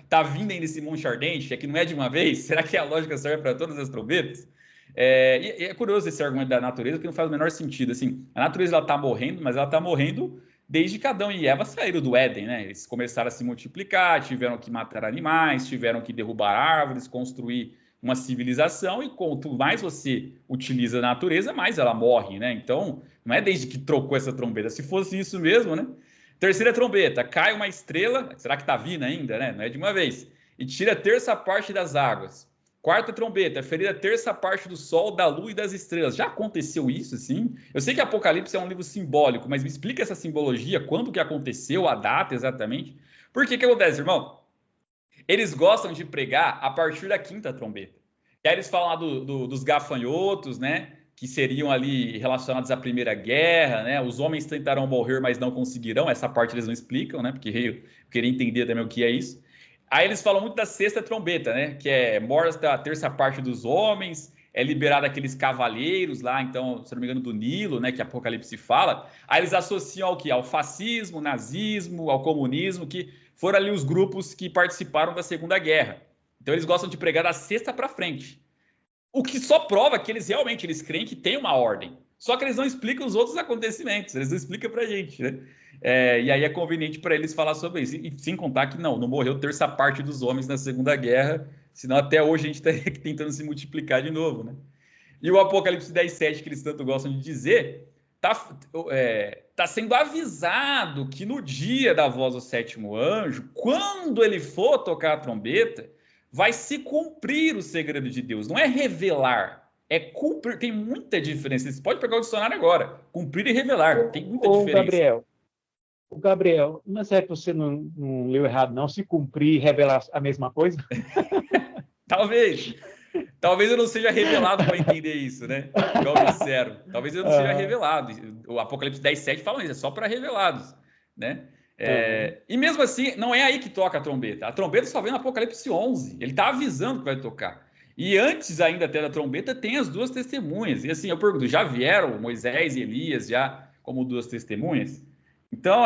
Está vindo ainda esse monte ardente, é que não é de uma vez? Será que a lógica serve para todas as trombetas? E é curioso esse argumento da natureza, que não faz o menor sentido. Assim, a natureza está morrendo, mas ela está morrendo desde que Adão e Eva saíram do Éden, né? Eles começaram a se multiplicar, tiveram que matar animais, tiveram que derrubar árvores, construir uma civilização, e quanto mais você utiliza a natureza, mais ela morre, né? Então, não é desde que trocou essa trombeta. Se fosse isso mesmo, né? Terceira trombeta, cai uma estrela, será que está vindo ainda, né? Não é de uma vez. E tira a terça parte das águas. Quarta trombeta, ferir a terça parte do sol, da lua e das estrelas. Já aconteceu isso, sim? Eu sei que Apocalipse é um livro simbólico, mas me explica essa simbologia, quando que aconteceu, a data exatamente. Por que acontece, irmão? Eles gostam de pregar a partir da quinta trombeta. E aí eles falam lá dos gafanhotos, né? Que seriam ali relacionados à Primeira Guerra, né? Os homens tentarão morrer, mas não conseguirão. Essa parte eles não explicam, né? Porque eu queria entender também o que é isso. Aí eles falam muito da sexta trombeta, né? Que é morta a terça parte dos homens, é liberado aqueles cavaleiros lá, então, se não me engano, do Nilo, né? Que Apocalipse fala. Aí eles associam ao quê? Ao fascismo, nazismo, ao comunismo, que foram ali os grupos que participaram da Segunda Guerra. Então eles gostam de pregar da sexta para frente. O que só prova que eles realmente creem que tem uma ordem. Só que eles não explicam os outros acontecimentos, eles não explicam pra gente, né? E aí é conveniente para eles falar sobre isso. E sem contar que não morreu terça parte dos homens na Segunda Guerra, senão até hoje a gente estaria tentando se multiplicar de novo, né? E o Apocalipse 10:7, que eles tanto gostam de dizer, tá sendo avisado que no dia da voz do sétimo anjo, quando ele for tocar a trombeta, vai se cumprir o segredo de Deus. Não é revelar, é cumprir. Tem muita diferença. Você pode pegar o dicionário agora. Cumprir e revelar. Tem muita diferença. Gabriel, mas é que você não leu errado, não? Se cumprir e revelar a mesma coisa? Talvez. Talvez eu não seja revelado para entender isso, né? Igual eu disseram. Talvez eu não seja revelado. O Apocalipse 10:7 fala isso, é só para revelados, né? E mesmo assim, não é aí que toca a trombeta. A trombeta só vem no Apocalipse 11. Ele está avisando que vai tocar. E antes ainda até da trombeta, tem as duas testemunhas. E assim, eu pergunto, já vieram Moisés e Elias já como duas testemunhas? Então,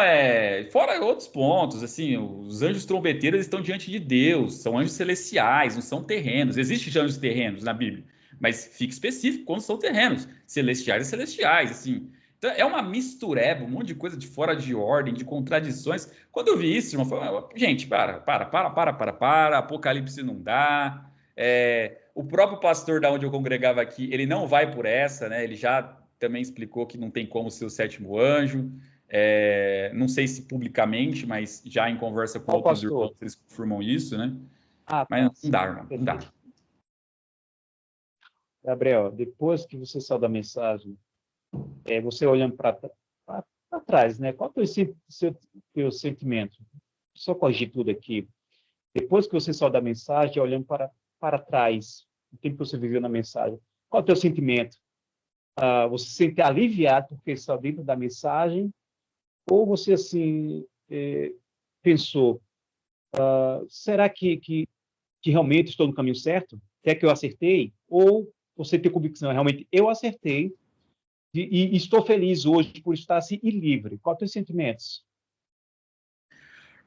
fora outros pontos, assim, os anjos trombeteiros estão diante de Deus, são anjos celestiais, não são terrenos. Existem anjos terrenos na Bíblia, mas fica específico quando são terrenos, celestiais e celestiais, assim. Então, é uma mistureba, um monte de coisa de fora de ordem, de contradições. Quando eu vi isso, irmão, eu falei, gente, para, Apocalipse não dá. O próprio pastor da onde eu congregava aqui, ele não vai por essa, né? Ele já também explicou que não tem como ser o sétimo anjo. Não sei se publicamente, mas já em conversa com outros irmãos, eles confirmam isso, né? Mas não dá, irmão, não dá. Gabriel, depois que você saiu da mensagem, você olhando para trás, né? Qual é o teu sentimento? Só corrigir tudo aqui. Depois que você saiu da mensagem, olhando para trás, o tempo que você viveu na mensagem, qual é o teu sentimento? Você se sente aliviado porque está dentro da mensagem? Ou você, assim, pensou, será que realmente estou no caminho certo? É que eu acertei? Ou você tem convicção, realmente eu acertei e estou feliz hoje por estar assim e livre? Quais são os teus sentimentos?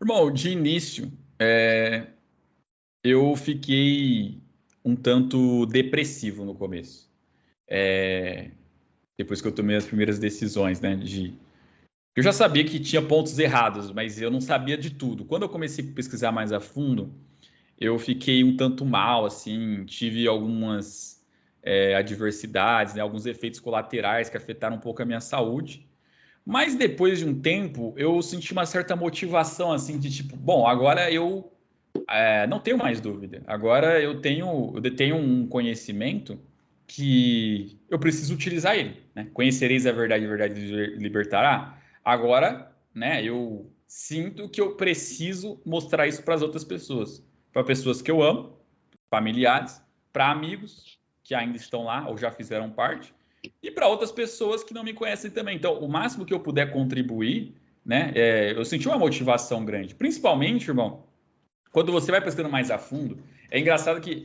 Irmão, de início, eu fiquei um tanto depressivo no começo. Depois que eu tomei as primeiras decisões, né, eu já sabia que tinha pontos errados, mas eu não sabia de tudo. Quando eu comecei a pesquisar mais a fundo, eu fiquei um tanto mal, assim, tive algumas adversidades, né, alguns efeitos colaterais que afetaram um pouco a minha saúde. Mas depois de um tempo, eu senti uma certa motivação, assim, de tipo, bom, agora eu não tenho mais dúvida. Agora eu detenho um conhecimento que eu preciso utilizar ele, né? Conhecereis a verdade vos libertará. Agora, né, eu sinto que eu preciso mostrar isso para as outras pessoas, para pessoas que eu amo, familiares, para amigos que ainda estão lá ou já fizeram parte, e para outras pessoas que não me conhecem também. Então, o máximo que eu puder contribuir, né, eu senti uma motivação grande, principalmente, irmão, quando você vai pescando mais a fundo. É engraçado que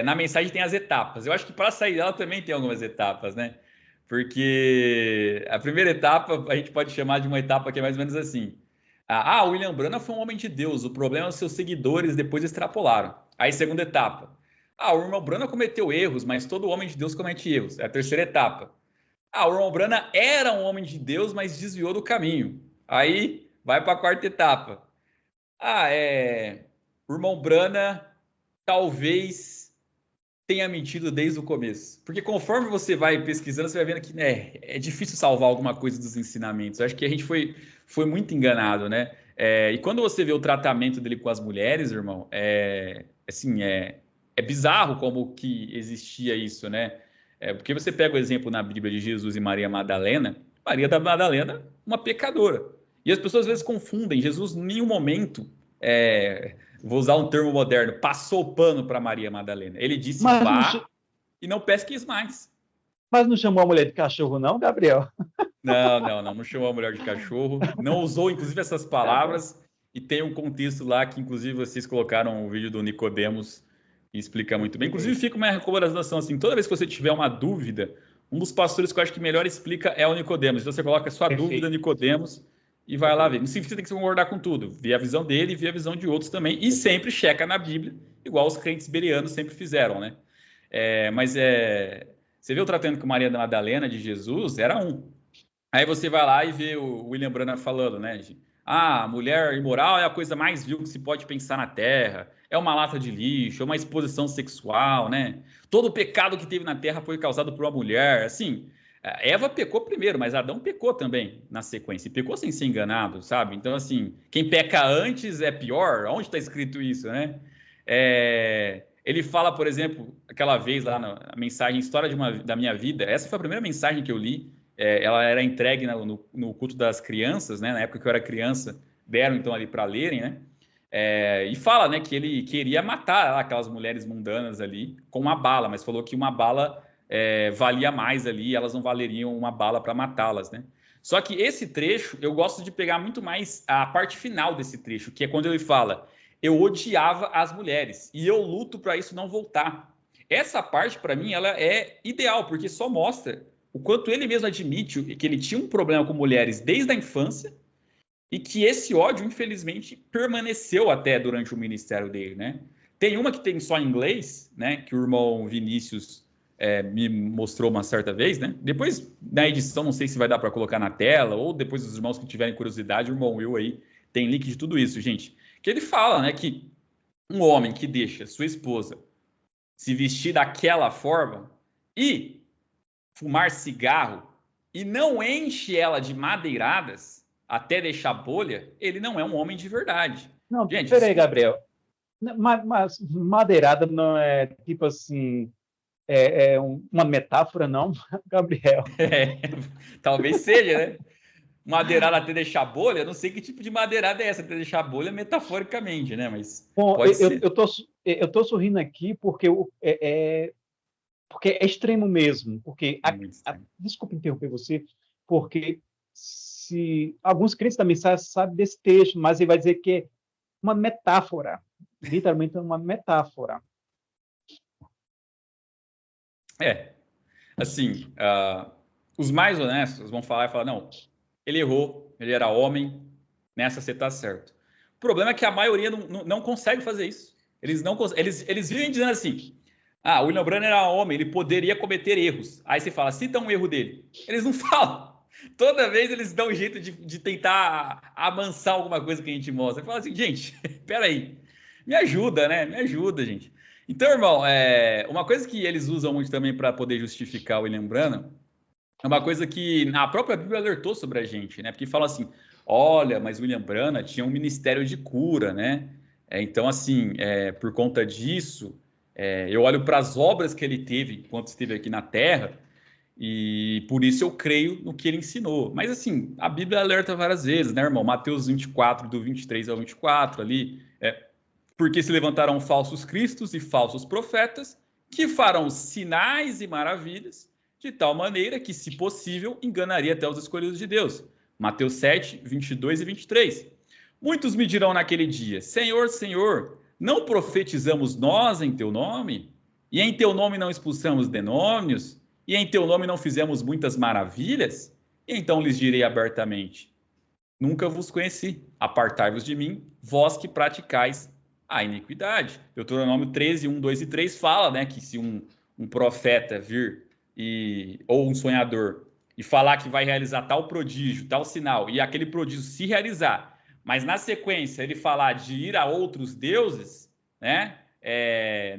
na mensagem tem as etapas. Eu acho que para sair dela também tem algumas etapas, né? Porque a primeira etapa a gente pode chamar de uma etapa que é mais ou menos assim. O William Branham foi um homem de Deus, o problema é os seus seguidores depois extrapolaram. Aí, segunda etapa. O irmão Branham cometeu erros, mas todo homem de Deus comete erros. É a terceira etapa. O irmão Branham era um homem de Deus, mas desviou do caminho. Aí, vai para a quarta etapa. O irmão Branham talvez tenha mentido desde o começo. Porque conforme você vai pesquisando, você vai vendo que, né, é difícil salvar alguma coisa dos ensinamentos. Eu acho que a gente foi muito enganado, né? E quando você vê o tratamento dele com as mulheres, irmão, assim, é bizarro como que existia isso, né? Porque você pega o exemplo na Bíblia de Jesus e Maria Madalena, Maria da Madalena, uma pecadora. E as pessoas às vezes confundem. Jesus, em nenhum momento, vou usar um termo moderno, passou o pano para Maria Madalena. Ele disse, vá e não pesquis mais. Mas não chamou a mulher de cachorro, não, Gabriel? Não chamou a mulher de cachorro. Não usou, inclusive, essas palavras. E tem um contexto lá que, inclusive, vocês colocaram o vídeo do Nicodemos e explica muito bem. Inclusive, fica uma recomendação assim, toda vez que você tiver uma dúvida, um dos pastores que eu acho que melhor explica é o Nicodemos. Então, você coloca a sua dúvida, Nicodemos, e vai lá ver. Não significa que você tem que concordar com tudo. Vê a visão dele e vê a visão de outros também. E sempre checa na Bíblia, igual os crentes berianos sempre fizeram, né? Você vê o tratamento com Maria da Madalena de Jesus, era um. Aí você vai lá e vê o William Branham falando, né? A mulher imoral é a coisa mais vil que se pode pensar na Terra. É uma lata de lixo, é uma exposição sexual, né? Todo o pecado que teve na Terra foi causado por uma mulher. Assim, Eva pecou primeiro, mas Adão pecou também na sequência. E pecou sem ser enganado, sabe? Então, assim, quem peca antes é pior. Onde está escrito isso, né? Ele fala, por exemplo, aquela vez lá na mensagem História da Minha Vida. Essa foi a primeira mensagem que eu li. Ela era entregue no culto das crianças, né? Na época que eu era criança, deram então ali para lerem, né? E fala, né, que ele queria matar aquelas mulheres mundanas ali com uma bala, mas falou que uma bala valia mais ali, elas não valeriam uma bala para matá-las, né? Só que esse trecho, eu gosto de pegar muito mais a parte final desse trecho, que é quando ele fala, eu odiava as mulheres e eu luto para isso não voltar. Essa parte, para mim, ela é ideal, porque só mostra o quanto ele mesmo admite que ele tinha um problema com mulheres desde a infância e que esse ódio, infelizmente, permaneceu até durante o ministério dele, né? Tem uma que tem só em inglês, né? Que o irmão Vinícius me mostrou uma certa vez, né? Depois, na edição, não sei se vai dar para colocar na tela ou depois os irmãos que tiverem curiosidade, o irmão Will aí tem link de tudo isso, gente. Que ele fala, né? Que um homem que deixa sua esposa se vestir daquela forma e fumar cigarro e não enche ela de madeiradas até deixar bolha, ele não é um homem de verdade. Não, peraí, Gabriel. Mas madeirada não é tipo assim, uma metáfora, não, Gabriel? Talvez seja, né? Madeirada até deixar bolha, não sei que tipo de madeirada é essa, até deixar bolha metaforicamente, né? Mas bom, pode ser. Eu tô sorrindo aqui porque porque é extremo mesmo. Porque desculpa interromper você, porque se alguns crentes da mensagem sabem desse texto, mas ele vai dizer que é uma metáfora, literalmente uma metáfora. Assim, os mais honestos vão falar, não, ele errou, ele era homem, nessa você está certo. O problema é que a maioria não consegue fazer isso. Eles vivem dizendo assim, o William Branham era homem, ele poderia cometer erros. Aí você fala, cita um erro dele. Eles não falam. Toda vez eles dão um jeito de tentar amansar alguma coisa que a gente mostra. Fala assim, gente, peraí, me ajuda, né? Me ajuda, gente. Então, irmão, uma coisa que eles usam muito também para poder justificar o William Branham é uma coisa que a própria Bíblia alertou sobre a gente, né? Porque fala assim, olha, mas William Branham tinha um ministério de cura, né? Então, assim, por conta disso, eu olho para as obras que ele teve enquanto esteve aqui na Terra, e por isso eu creio no que ele ensinou. Mas, assim, a Bíblia alerta várias vezes, né, irmão? Mateus 24, do 23 ao 24, ali, porque se levantarão falsos cristos e falsos profetas, que farão sinais e maravilhas, de tal maneira que, se possível, enganaria até os escolhidos de Deus. Mateus 7, 22 e 23. Muitos me dirão naquele dia, Senhor, Senhor, não profetizamos nós em teu nome? E em teu nome não expulsamos demônios? E em teu nome não fizemos muitas maravilhas? E então lhes direi abertamente, nunca vos conheci, apartai-vos de mim, vós que praticais a iniquidade. Deuteronômio 13, 1, 2 e 3 fala, né, que se um profeta vir ou um sonhador e falar que vai realizar tal prodígio, tal sinal, e aquele prodígio se realizar, mas na sequência ele falar de ir a outros deuses, né,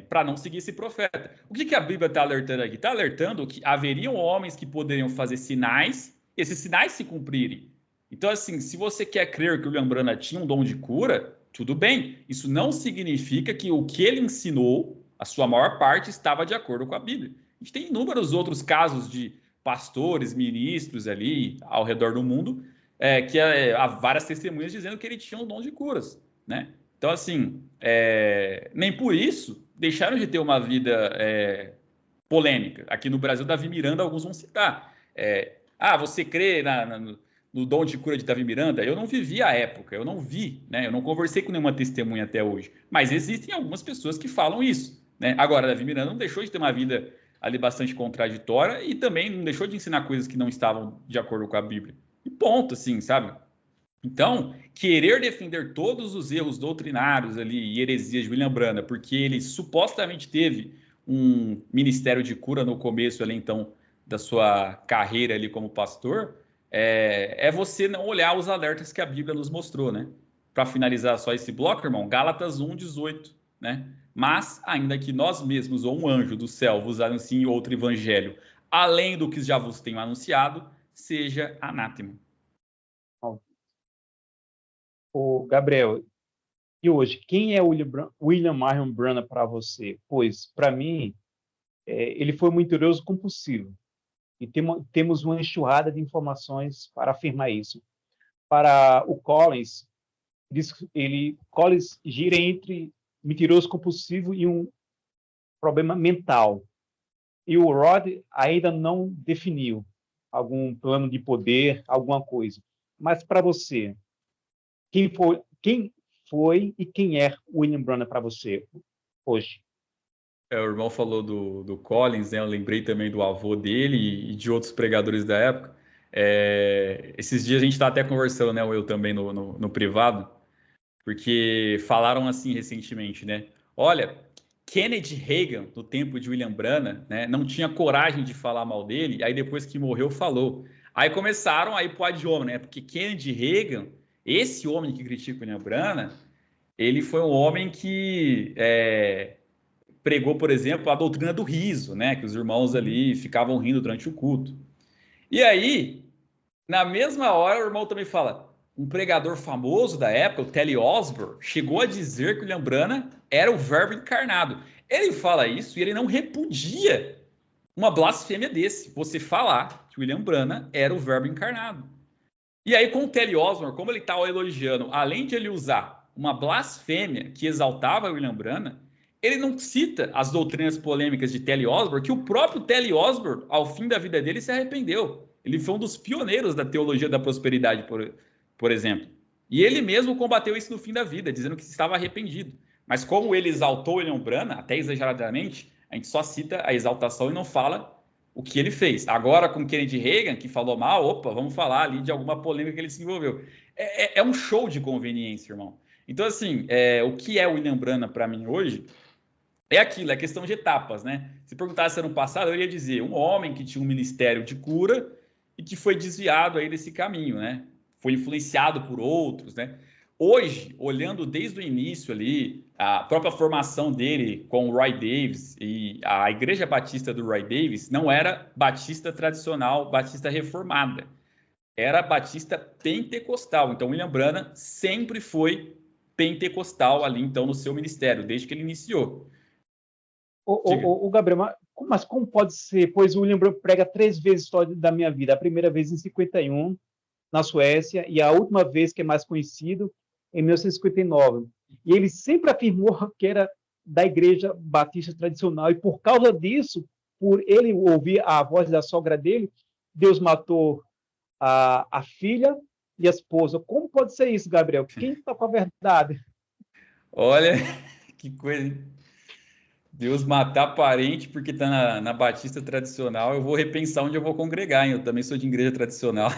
para não seguir esse profeta. O que a Bíblia está alertando aqui? Está alertando que haveriam homens que poderiam fazer sinais, e esses sinais se cumprirem. Então, assim, se você quer crer que o William Branham tinha um dom de cura, tudo bem. Isso não significa que o que ele ensinou, a sua maior parte, estava de acordo com a Bíblia. A gente tem inúmeros outros casos de pastores, ministros ali ao redor do mundo, que há várias testemunhas dizendo que ele tinha um dom de curas, né? Então, assim, nem por isso deixaram de ter uma vida polêmica. Aqui no Brasil, Davi Miranda, alguns vão citar. Você crê no dom de cura de Davi Miranda? Eu não vivi a época, eu não vi, né? Eu não conversei com nenhuma testemunha até hoje. Mas existem algumas pessoas que falam isso, né? Agora, Davi Miranda não deixou de ter uma vida ali bastante contraditória e também não deixou de ensinar coisas que não estavam de acordo com a Bíblia. E ponto, assim, sabe? Então, querer defender todos os erros doutrinários ali e heresias de William Branham, porque ele supostamente teve um ministério de cura no começo ali, então, da sua carreira ali como pastor, você não olhar os alertas que a Bíblia nos mostrou, né? Para finalizar só esse bloco, irmão, Gálatas 1, 18, né? Mas, ainda que nós mesmos ou um anjo do céu vos anuncie outro evangelho, além do que já vos tenho anunciado, seja anátema. Ô, Gabriel, e hoje, quem é William Marion Branham para você? Pois, para mim, ele foi um mentiroso compulsivo. E temos uma enxurrada de informações para afirmar isso. Para o Collins, Collins gira entre mentiroso compulsivo e um problema mental. E o Rod ainda não definiu algum plano de poder, alguma coisa. Mas para você, quem foi e quem é William Branham para você hoje? O irmão falou do Collins, né? Eu lembrei também do avô dele e de outros pregadores da época. Esses dias a gente está até conversando, né? Eu também no privado, porque falaram assim recentemente, né? Olha, Kennedy Reagan, no tempo de William Branham, né? Não tinha coragem de falar mal dele, aí depois que morreu, falou. Aí começaram a ir pro adioma, né? Porque Kennedy Reagan, esse homem que critica o William Branham, ele foi um homem que pregou, por exemplo, a doutrina do riso, né? Que os irmãos ali ficavam rindo durante o culto. E aí, na mesma hora, o irmão também fala, um pregador famoso da época, o Telly Osborne, chegou a dizer que o William Branham era o verbo encarnado. Ele fala isso e ele não repudia uma blasfêmia desse, você falar que o William Branham era o verbo encarnado. E aí, com o Telly Osborne, como ele estava elogiando, além de ele usar uma blasfêmia que exaltava o William Branham, ele não cita as doutrinas polêmicas de Telly Osborne, que o próprio Telly Osborne, ao fim da vida dele, se arrependeu. Ele foi um dos pioneiros da teologia da prosperidade, por exemplo. E ele mesmo combateu isso no fim da vida, dizendo que estava arrependido. Mas como ele exaltou William Branham, até exageradamente, a gente só cita a exaltação e não fala o que ele fez. Agora, com Kennedy Reagan, que falou mal, vamos falar ali de alguma polêmica que ele se envolveu. É um show de conveniência, irmão. Então, assim, o que é William Branham para mim hoje é aquilo, é questão de etapas, né? Se perguntasse ano passado, eu iria dizer um homem que tinha um ministério de cura e que foi desviado aí desse caminho, né? Foi influenciado por outros, né? hoje, olhando desde o início ali, a própria formação dele com o Roy Davis e a Igreja Batista do Roy Davis não era batista tradicional, batista reformada. Era batista pentecostal. Então, William Branham sempre foi pentecostal ali, então, no seu ministério, desde que ele iniciou. O Gabriel, mas como pode ser? Pois o William Branham prega 3 vezes a história da minha vida. A primeira vez em 51, na Suécia, e a última vez, que é mais conhecido, em 1959. E ele sempre afirmou que era da Igreja Batista tradicional, e por causa disso, por ele ouvir a voz da sogra dele, Deus matou a filha e a esposa. Como pode ser isso, Gabriel? Quem está com a verdade? Olha, que coisa, hein? Deus matar parente porque está na Batista tradicional. Eu vou repensar onde eu vou congregar, hein? Eu também sou de igreja tradicional.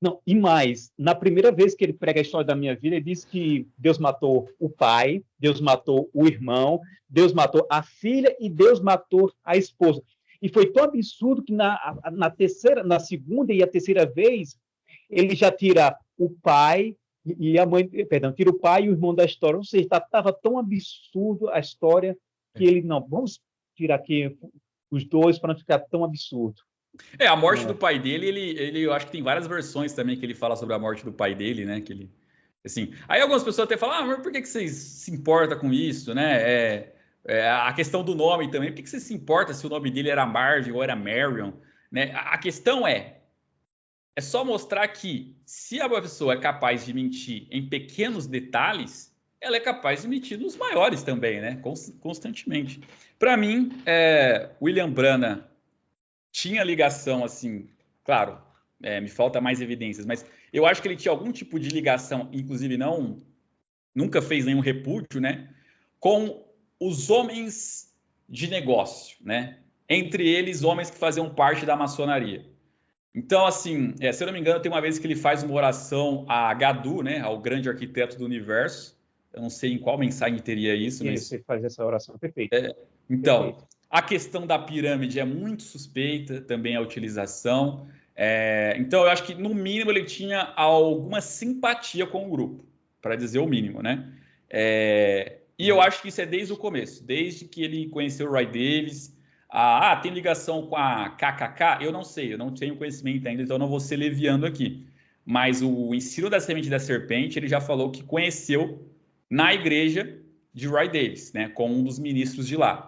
Não, e mais, na primeira vez que ele prega a história da minha vida, ele diz que Deus matou o pai, Deus matou o irmão, Deus matou a filha e Deus matou a esposa. E foi tão absurdo que na segunda e a terceira vez, ele já tira o pai e a mãe, perdão, tira o pai e o irmão da história. Ou seja, estava tão absurdo a história que ele, não, vamos tirar aqui os dois para não ficar tão absurdo. A morte do pai dele, eu acho que tem várias versões também que ele fala sobre a morte do pai dele, né? Que ele, assim, aí algumas pessoas até falam, mas por que vocês se importam com isso, né? A questão do nome também, por que você se importa se o nome dele era Marvin ou era Marion, né? A questão é só mostrar que se a pessoa é capaz de mentir em pequenos detalhes, ela é capaz de mentir nos maiores também, né? Constantemente. Para mim, William Branham tinha ligação, assim, claro, me falta mais evidências, mas eu acho que ele tinha algum tipo de ligação, inclusive nunca fez nenhum repúdio, né, com os homens de negócio, né, entre eles homens que faziam parte da maçonaria. Então, assim, se eu não me engano, tem uma vez que ele faz uma oração a Gadu, né, ao grande arquiteto do universo. Eu não sei em qual mensagem teria isso, mas... Você faz essa oração, perfeito. Então, perfeito. A questão da pirâmide é muito suspeita, também a utilização. Então, eu acho que, no mínimo, ele tinha alguma simpatia com o grupo, para dizer o mínimo, né? E eu acho que isso é desde o começo, desde que ele conheceu o Roy Davis. Tem ligação com a KKK? Eu não sei, eu não tenho conhecimento ainda, então não vou ser leviando aqui. Mas o ensino da semente da serpente, ele já falou que conheceu na igreja de Roy Davis, né? Com um dos ministros de lá.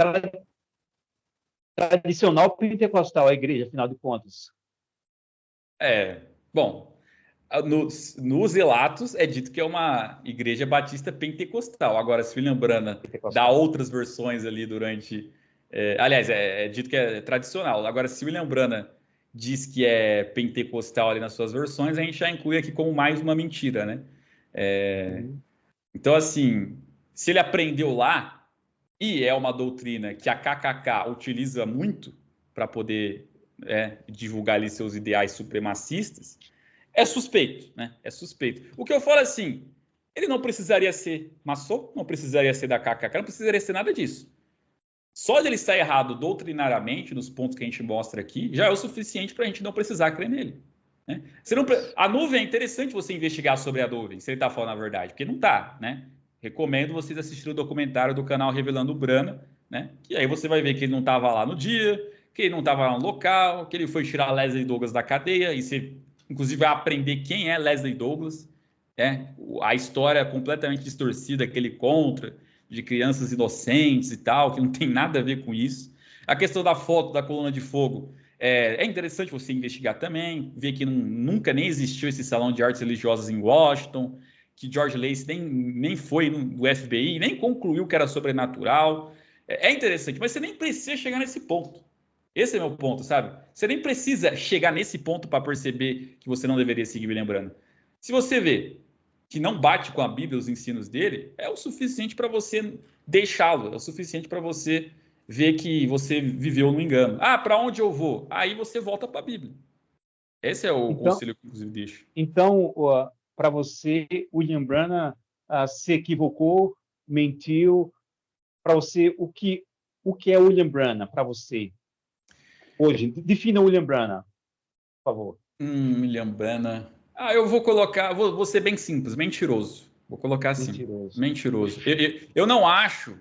Tradicional pentecostal, a igreja, afinal de contas. Bom, nos relatos é dito que é uma igreja batista pentecostal. Agora, se William Branham dá outras versões ali durante... aliás, é dito que é tradicional. Agora, se William Branham diz que é pentecostal ali nas suas versões, a gente já inclui aqui como mais uma mentira, né? Então, assim, se ele aprendeu lá, e é uma doutrina que a KKK utiliza muito para poder divulgar ali seus ideais supremacistas, é suspeito, né? É suspeito. O que eu falo é assim, ele não precisaria ser maçom, não precisaria ser da KKK, não precisaria ser nada disso. Só de ele estar errado doutrinariamente, nos pontos que a gente mostra aqui, já é o suficiente para a gente não precisar crer nele. Né? A nuvem é interessante você investigar sobre a nuvem, se ele está falando a verdade, porque não está, né? Recomendo vocês assistirem o documentário do canal Revelando o Branham, né? Que aí você vai ver que ele não estava lá no dia, que ele não estava lá no local, que ele foi tirar Leslie Douglas da cadeia, e você, inclusive, vai aprender quem é Leslie Douglas, a história completamente distorcida que ele conta, de crianças inocentes e tal, que não tem nada a ver com isso. A questão da foto da coluna de fogo, é interessante você investigar também, ver que nunca nem existiu esse salão de artes religiosas em Washington, que George Lacey nem foi no FBI, nem concluiu que era sobrenatural. É interessante, mas você nem precisa chegar nesse ponto. Esse é meu ponto, sabe? Você nem precisa chegar nesse ponto para perceber que você não deveria seguir me lembrando. Se você vê que não bate com a Bíblia, os ensinos dele, é o suficiente para você deixá-lo, é o suficiente para você ver que você viveu no engano. Para onde eu vou? Aí você volta para a Bíblia. Esse é o conselho que eu, inclusive, deixo. Então, para você, William Branham se equivocou, mentiu. Para você, o que é William Branham para você hoje? Defina William Branham, por favor. William Branham. Eu vou colocar, vou ser bem simples, mentiroso. Vou colocar assim, Mentiroso. mentiroso. Eu não acho,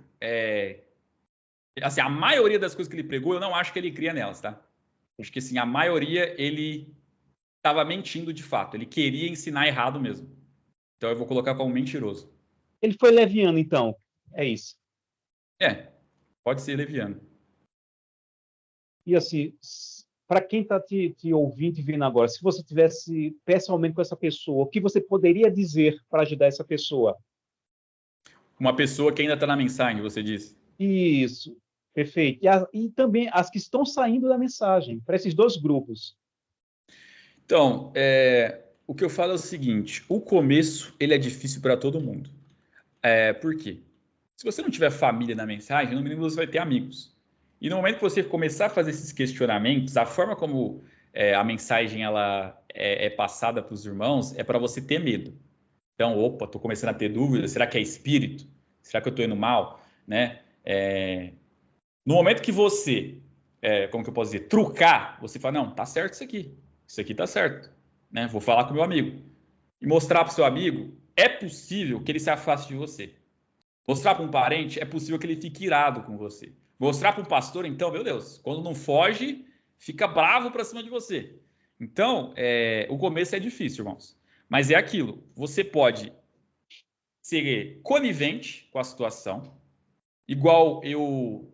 assim, a maioria das coisas que ele pregou, eu não acho que ele cria nelas, tá? Acho que, assim, a maioria ele estava mentindo de fato. Ele queria ensinar errado mesmo. Então eu vou colocar como mentiroso. Ele foi leviano, então. É isso. Pode ser leviano. E assim, para quem está te ouvindo e vendo agora, se você tivesse pessoalmente com essa pessoa, o que você poderia dizer para ajudar essa pessoa? Uma pessoa que ainda está na mensagem, você disse. Isso, perfeito. E também as que estão saindo da mensagem, para esses dois grupos. Então, o que eu falo é o seguinte: o começo ele é difícil para todo mundo. Por quê? Se você não tiver família na mensagem, no mínimo você vai ter amigos. E no momento que você começar a fazer esses questionamentos, a forma como a mensagem ela é passada para os irmãos é para você ter medo. Então, opa, estou começando a ter dúvidas. Será que é espírito? Será que eu estou indo mal? Né? No momento que você, como que eu posso dizer, trucar, você fala, não, tá certo isso aqui tá certo, né? Vou falar com o meu amigo. E mostrar para o seu amigo, é possível que ele se afaste de você. Mostrar para um parente, é possível que ele fique irado com você. Mostrar para um pastor, então, meu Deus, quando não foge, fica bravo para cima de você. Então, o começo é difícil, irmãos. Mas é aquilo, você pode ser conivente com a situação, igual eu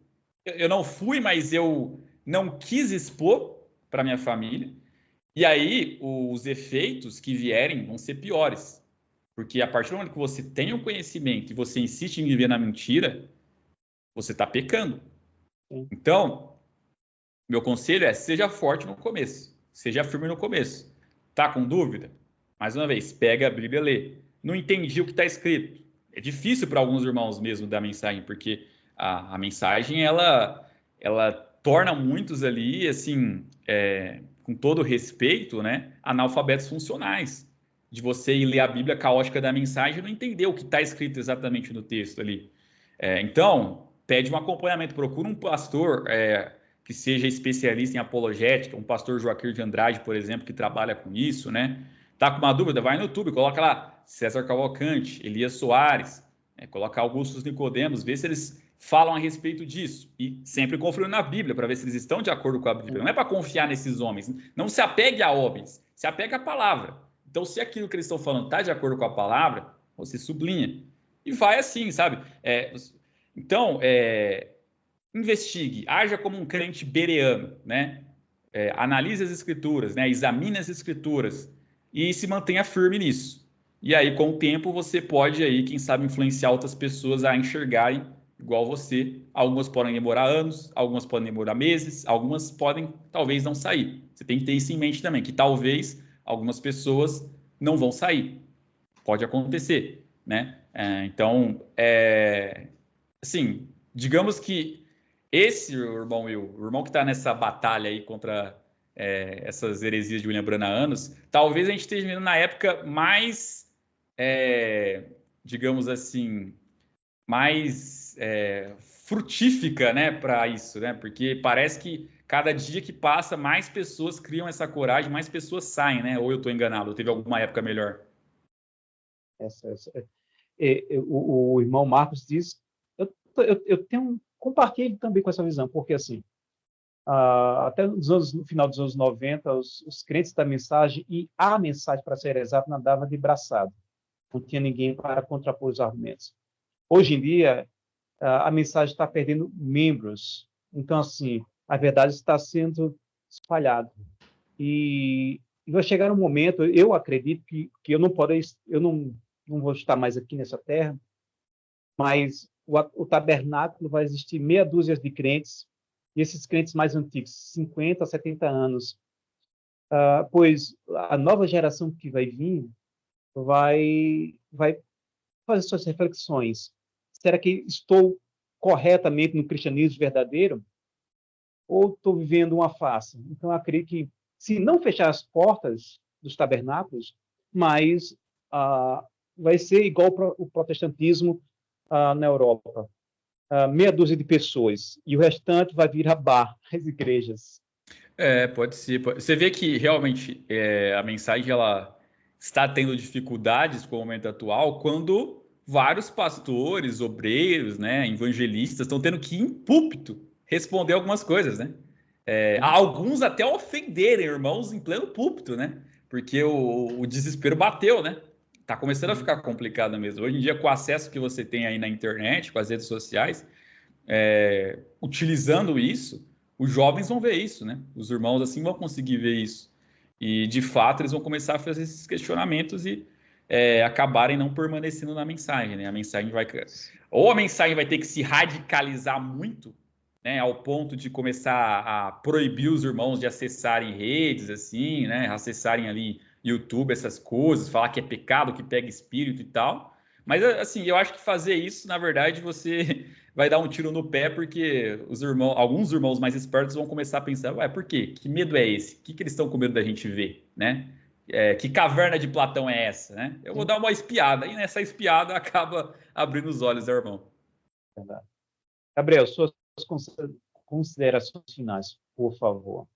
não fui, mas eu não quis expor para minha família. E aí os efeitos que vierem vão ser piores. Porque a partir do momento que você tem o conhecimento e você insiste em viver na mentira, você está pecando. Sim. Então, meu conselho é seja forte no começo. Seja firme no começo. Tá com dúvida? Mais uma vez, pega a Bíblia e lê. Não entendi o que está escrito. É difícil para alguns irmãos mesmo da mensagem, porque a mensagem, ela torna muitos ali, assim, com todo respeito, né, analfabetos funcionais. De você ir ler a Bíblia caótica da mensagem e não entender o que está escrito exatamente no texto ali. Então, pede um acompanhamento, procura um pastor que seja especialista em apologética, um pastor Joaquim de Andrade, por exemplo, que trabalha com isso, né? Tá com uma dúvida? Vai no YouTube, coloca lá César Cavalcante, Elias Soares, coloca Augustus Nicodemos, vê se eles falam a respeito disso. E sempre conferindo na Bíblia, para ver se eles estão de acordo com a Bíblia. Não é para confiar nesses homens. Não se apegue a homens, se apegue à palavra. Então, se aquilo que eles estão falando está de acordo com a palavra, você sublinha. E vai assim, sabe? Então, investigue, haja como um crente bereano, né? Analise as escrituras, né? Examine as escrituras e se mantenha firme nisso. E aí, com o tempo, você pode aí, quem sabe, influenciar outras pessoas a enxergarem igual você. Algumas podem demorar anos, algumas podem demorar meses, algumas podem, talvez, não sair. Você tem que ter isso em mente também, que talvez algumas pessoas não vão sair. Pode acontecer, né? Então, assim, digamos que esse irmão Will, o irmão que está nessa batalha aí contra essas heresias de William Branham há anos, talvez a gente esteja vivendo na época mais, digamos assim, mais frutífica, né, para isso, né? Porque parece que cada dia que passa, mais pessoas criam essa coragem, mais pessoas saem, né? Ou eu estou enganado, ou teve alguma época melhor? O irmão Marcos diz, eu tenho compartilho também com essa visão, porque assim, até no final dos anos 90, os crentes da mensagem e a mensagem, para ser exato, nadava de braçada. Não tinha ninguém para contrapor os argumentos. Hoje em dia, a mensagem está perdendo membros. Então, assim, a verdade está sendo espalhada. E vai chegar um momento, eu acredito que eu não vou estar mais aqui nessa terra, mas o tabernáculo vai existir meia dúzia de crentes, e esses crentes mais antigos, 50, 70 anos, pois a nova geração que vai vir vai fazer suas reflexões. Será que estou corretamente no cristianismo verdadeiro? Ou estou vivendo uma farsa? Então, eu acredito que, se não fechar as portas dos tabernáculos, mas vai ser igual o protestantismo na Europa. Meia dúzia de pessoas, e o restante vai virar bar, as igrejas. Pode ser. Você vê que realmente a mensagem ela está tendo dificuldades com o momento atual quando vários pastores, obreiros, né, evangelistas estão tendo que ir em púlpito responder algumas coisas, né? Alguns até ofenderem irmãos em pleno púlpito, né? Porque o desespero bateu, né? Tá começando a ficar complicado mesmo. Hoje em dia, com o acesso que você tem aí na internet, com as redes sociais, utilizando isso, os jovens vão ver isso, né? Os irmãos assim vão conseguir ver isso. E, de fato, eles vão começar a fazer esses questionamentos e acabarem não permanecendo na mensagem, né? A mensagem vai... Ou a mensagem vai ter que se radicalizar muito, né? Ao ponto de começar a proibir os irmãos de acessarem redes, assim, né? Acessarem ali YouTube, essas coisas, falar que é pecado, que pega espírito e tal. Mas, assim, eu acho que fazer isso, na verdade, você vai dar um tiro no pé, porque alguns irmãos mais espertos vão começar a pensar, ué, por quê? Que medo é esse? O que eles estão com medo da gente ver, né? Que caverna de Platão é essa, né? Eu vou dar uma espiada, e nessa espiada acaba abrindo os olhos, né, irmão? Verdade. Gabriel, suas considerações finais, por favor.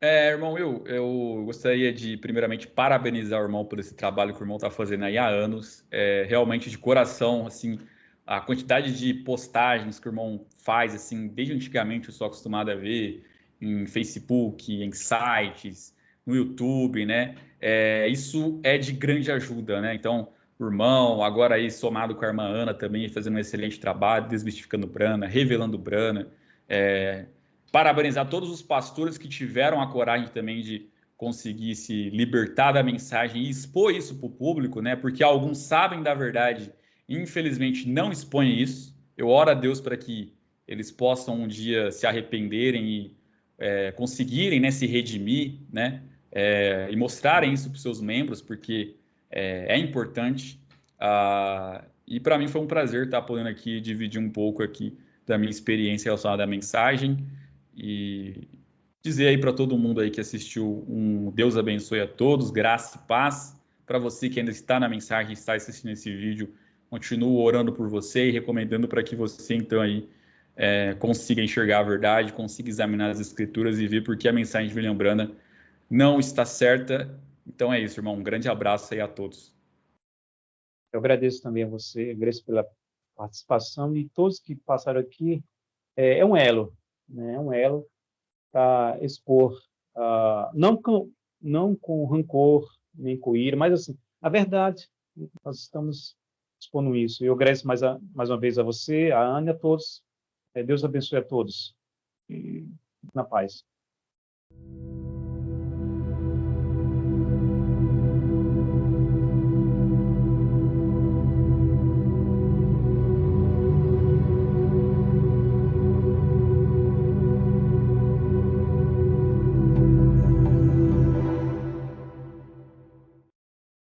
Irmão, eu gostaria de, primeiramente, parabenizar o irmão por esse trabalho que o irmão está fazendo aí há anos. Realmente, de coração, assim, a quantidade de postagens que o irmão faz, assim, desde antigamente eu sou acostumado a ver em Facebook, em sites, no YouTube, né? Isso é de grande ajuda, né? Então, o irmão, agora aí somado com a irmã Ana também, fazendo um excelente trabalho, desmistificando Brana, revelando Brana. Parabenizar todos os pastores que tiveram a coragem também de conseguir se libertar da mensagem e expor isso para o público, né? Porque alguns sabem da verdade e infelizmente não expõem isso. Eu oro a Deus para que eles possam um dia se arrependerem e conseguirem, né, se redimir, né? E mostrarem isso para os seus membros, porque é importante. E para mim foi um prazer estar podendo aqui dividir um pouco aqui da minha experiência relacionada à mensagem. E dizer aí para todo mundo aí que assistiu, Deus abençoe a todos, graça e paz. Para você que ainda está na mensagem, está assistindo esse vídeo, continuo orando por você e recomendando para que você então aí consiga enxergar a verdade, consiga examinar as escrituras e ver porque a mensagem de William Branham não está certa. Então é isso, irmão. Um grande abraço aí a todos. Eu agradeço também a você, agradeço pela participação e todos que passaram aqui. É um elo, né? É um elo para expor, não com rancor, nem com ira, mas assim, a verdade, nós estamos expondo isso. Eu agradeço mais uma vez a você, a Ana e a todos. Deus abençoe a todos. E na paz.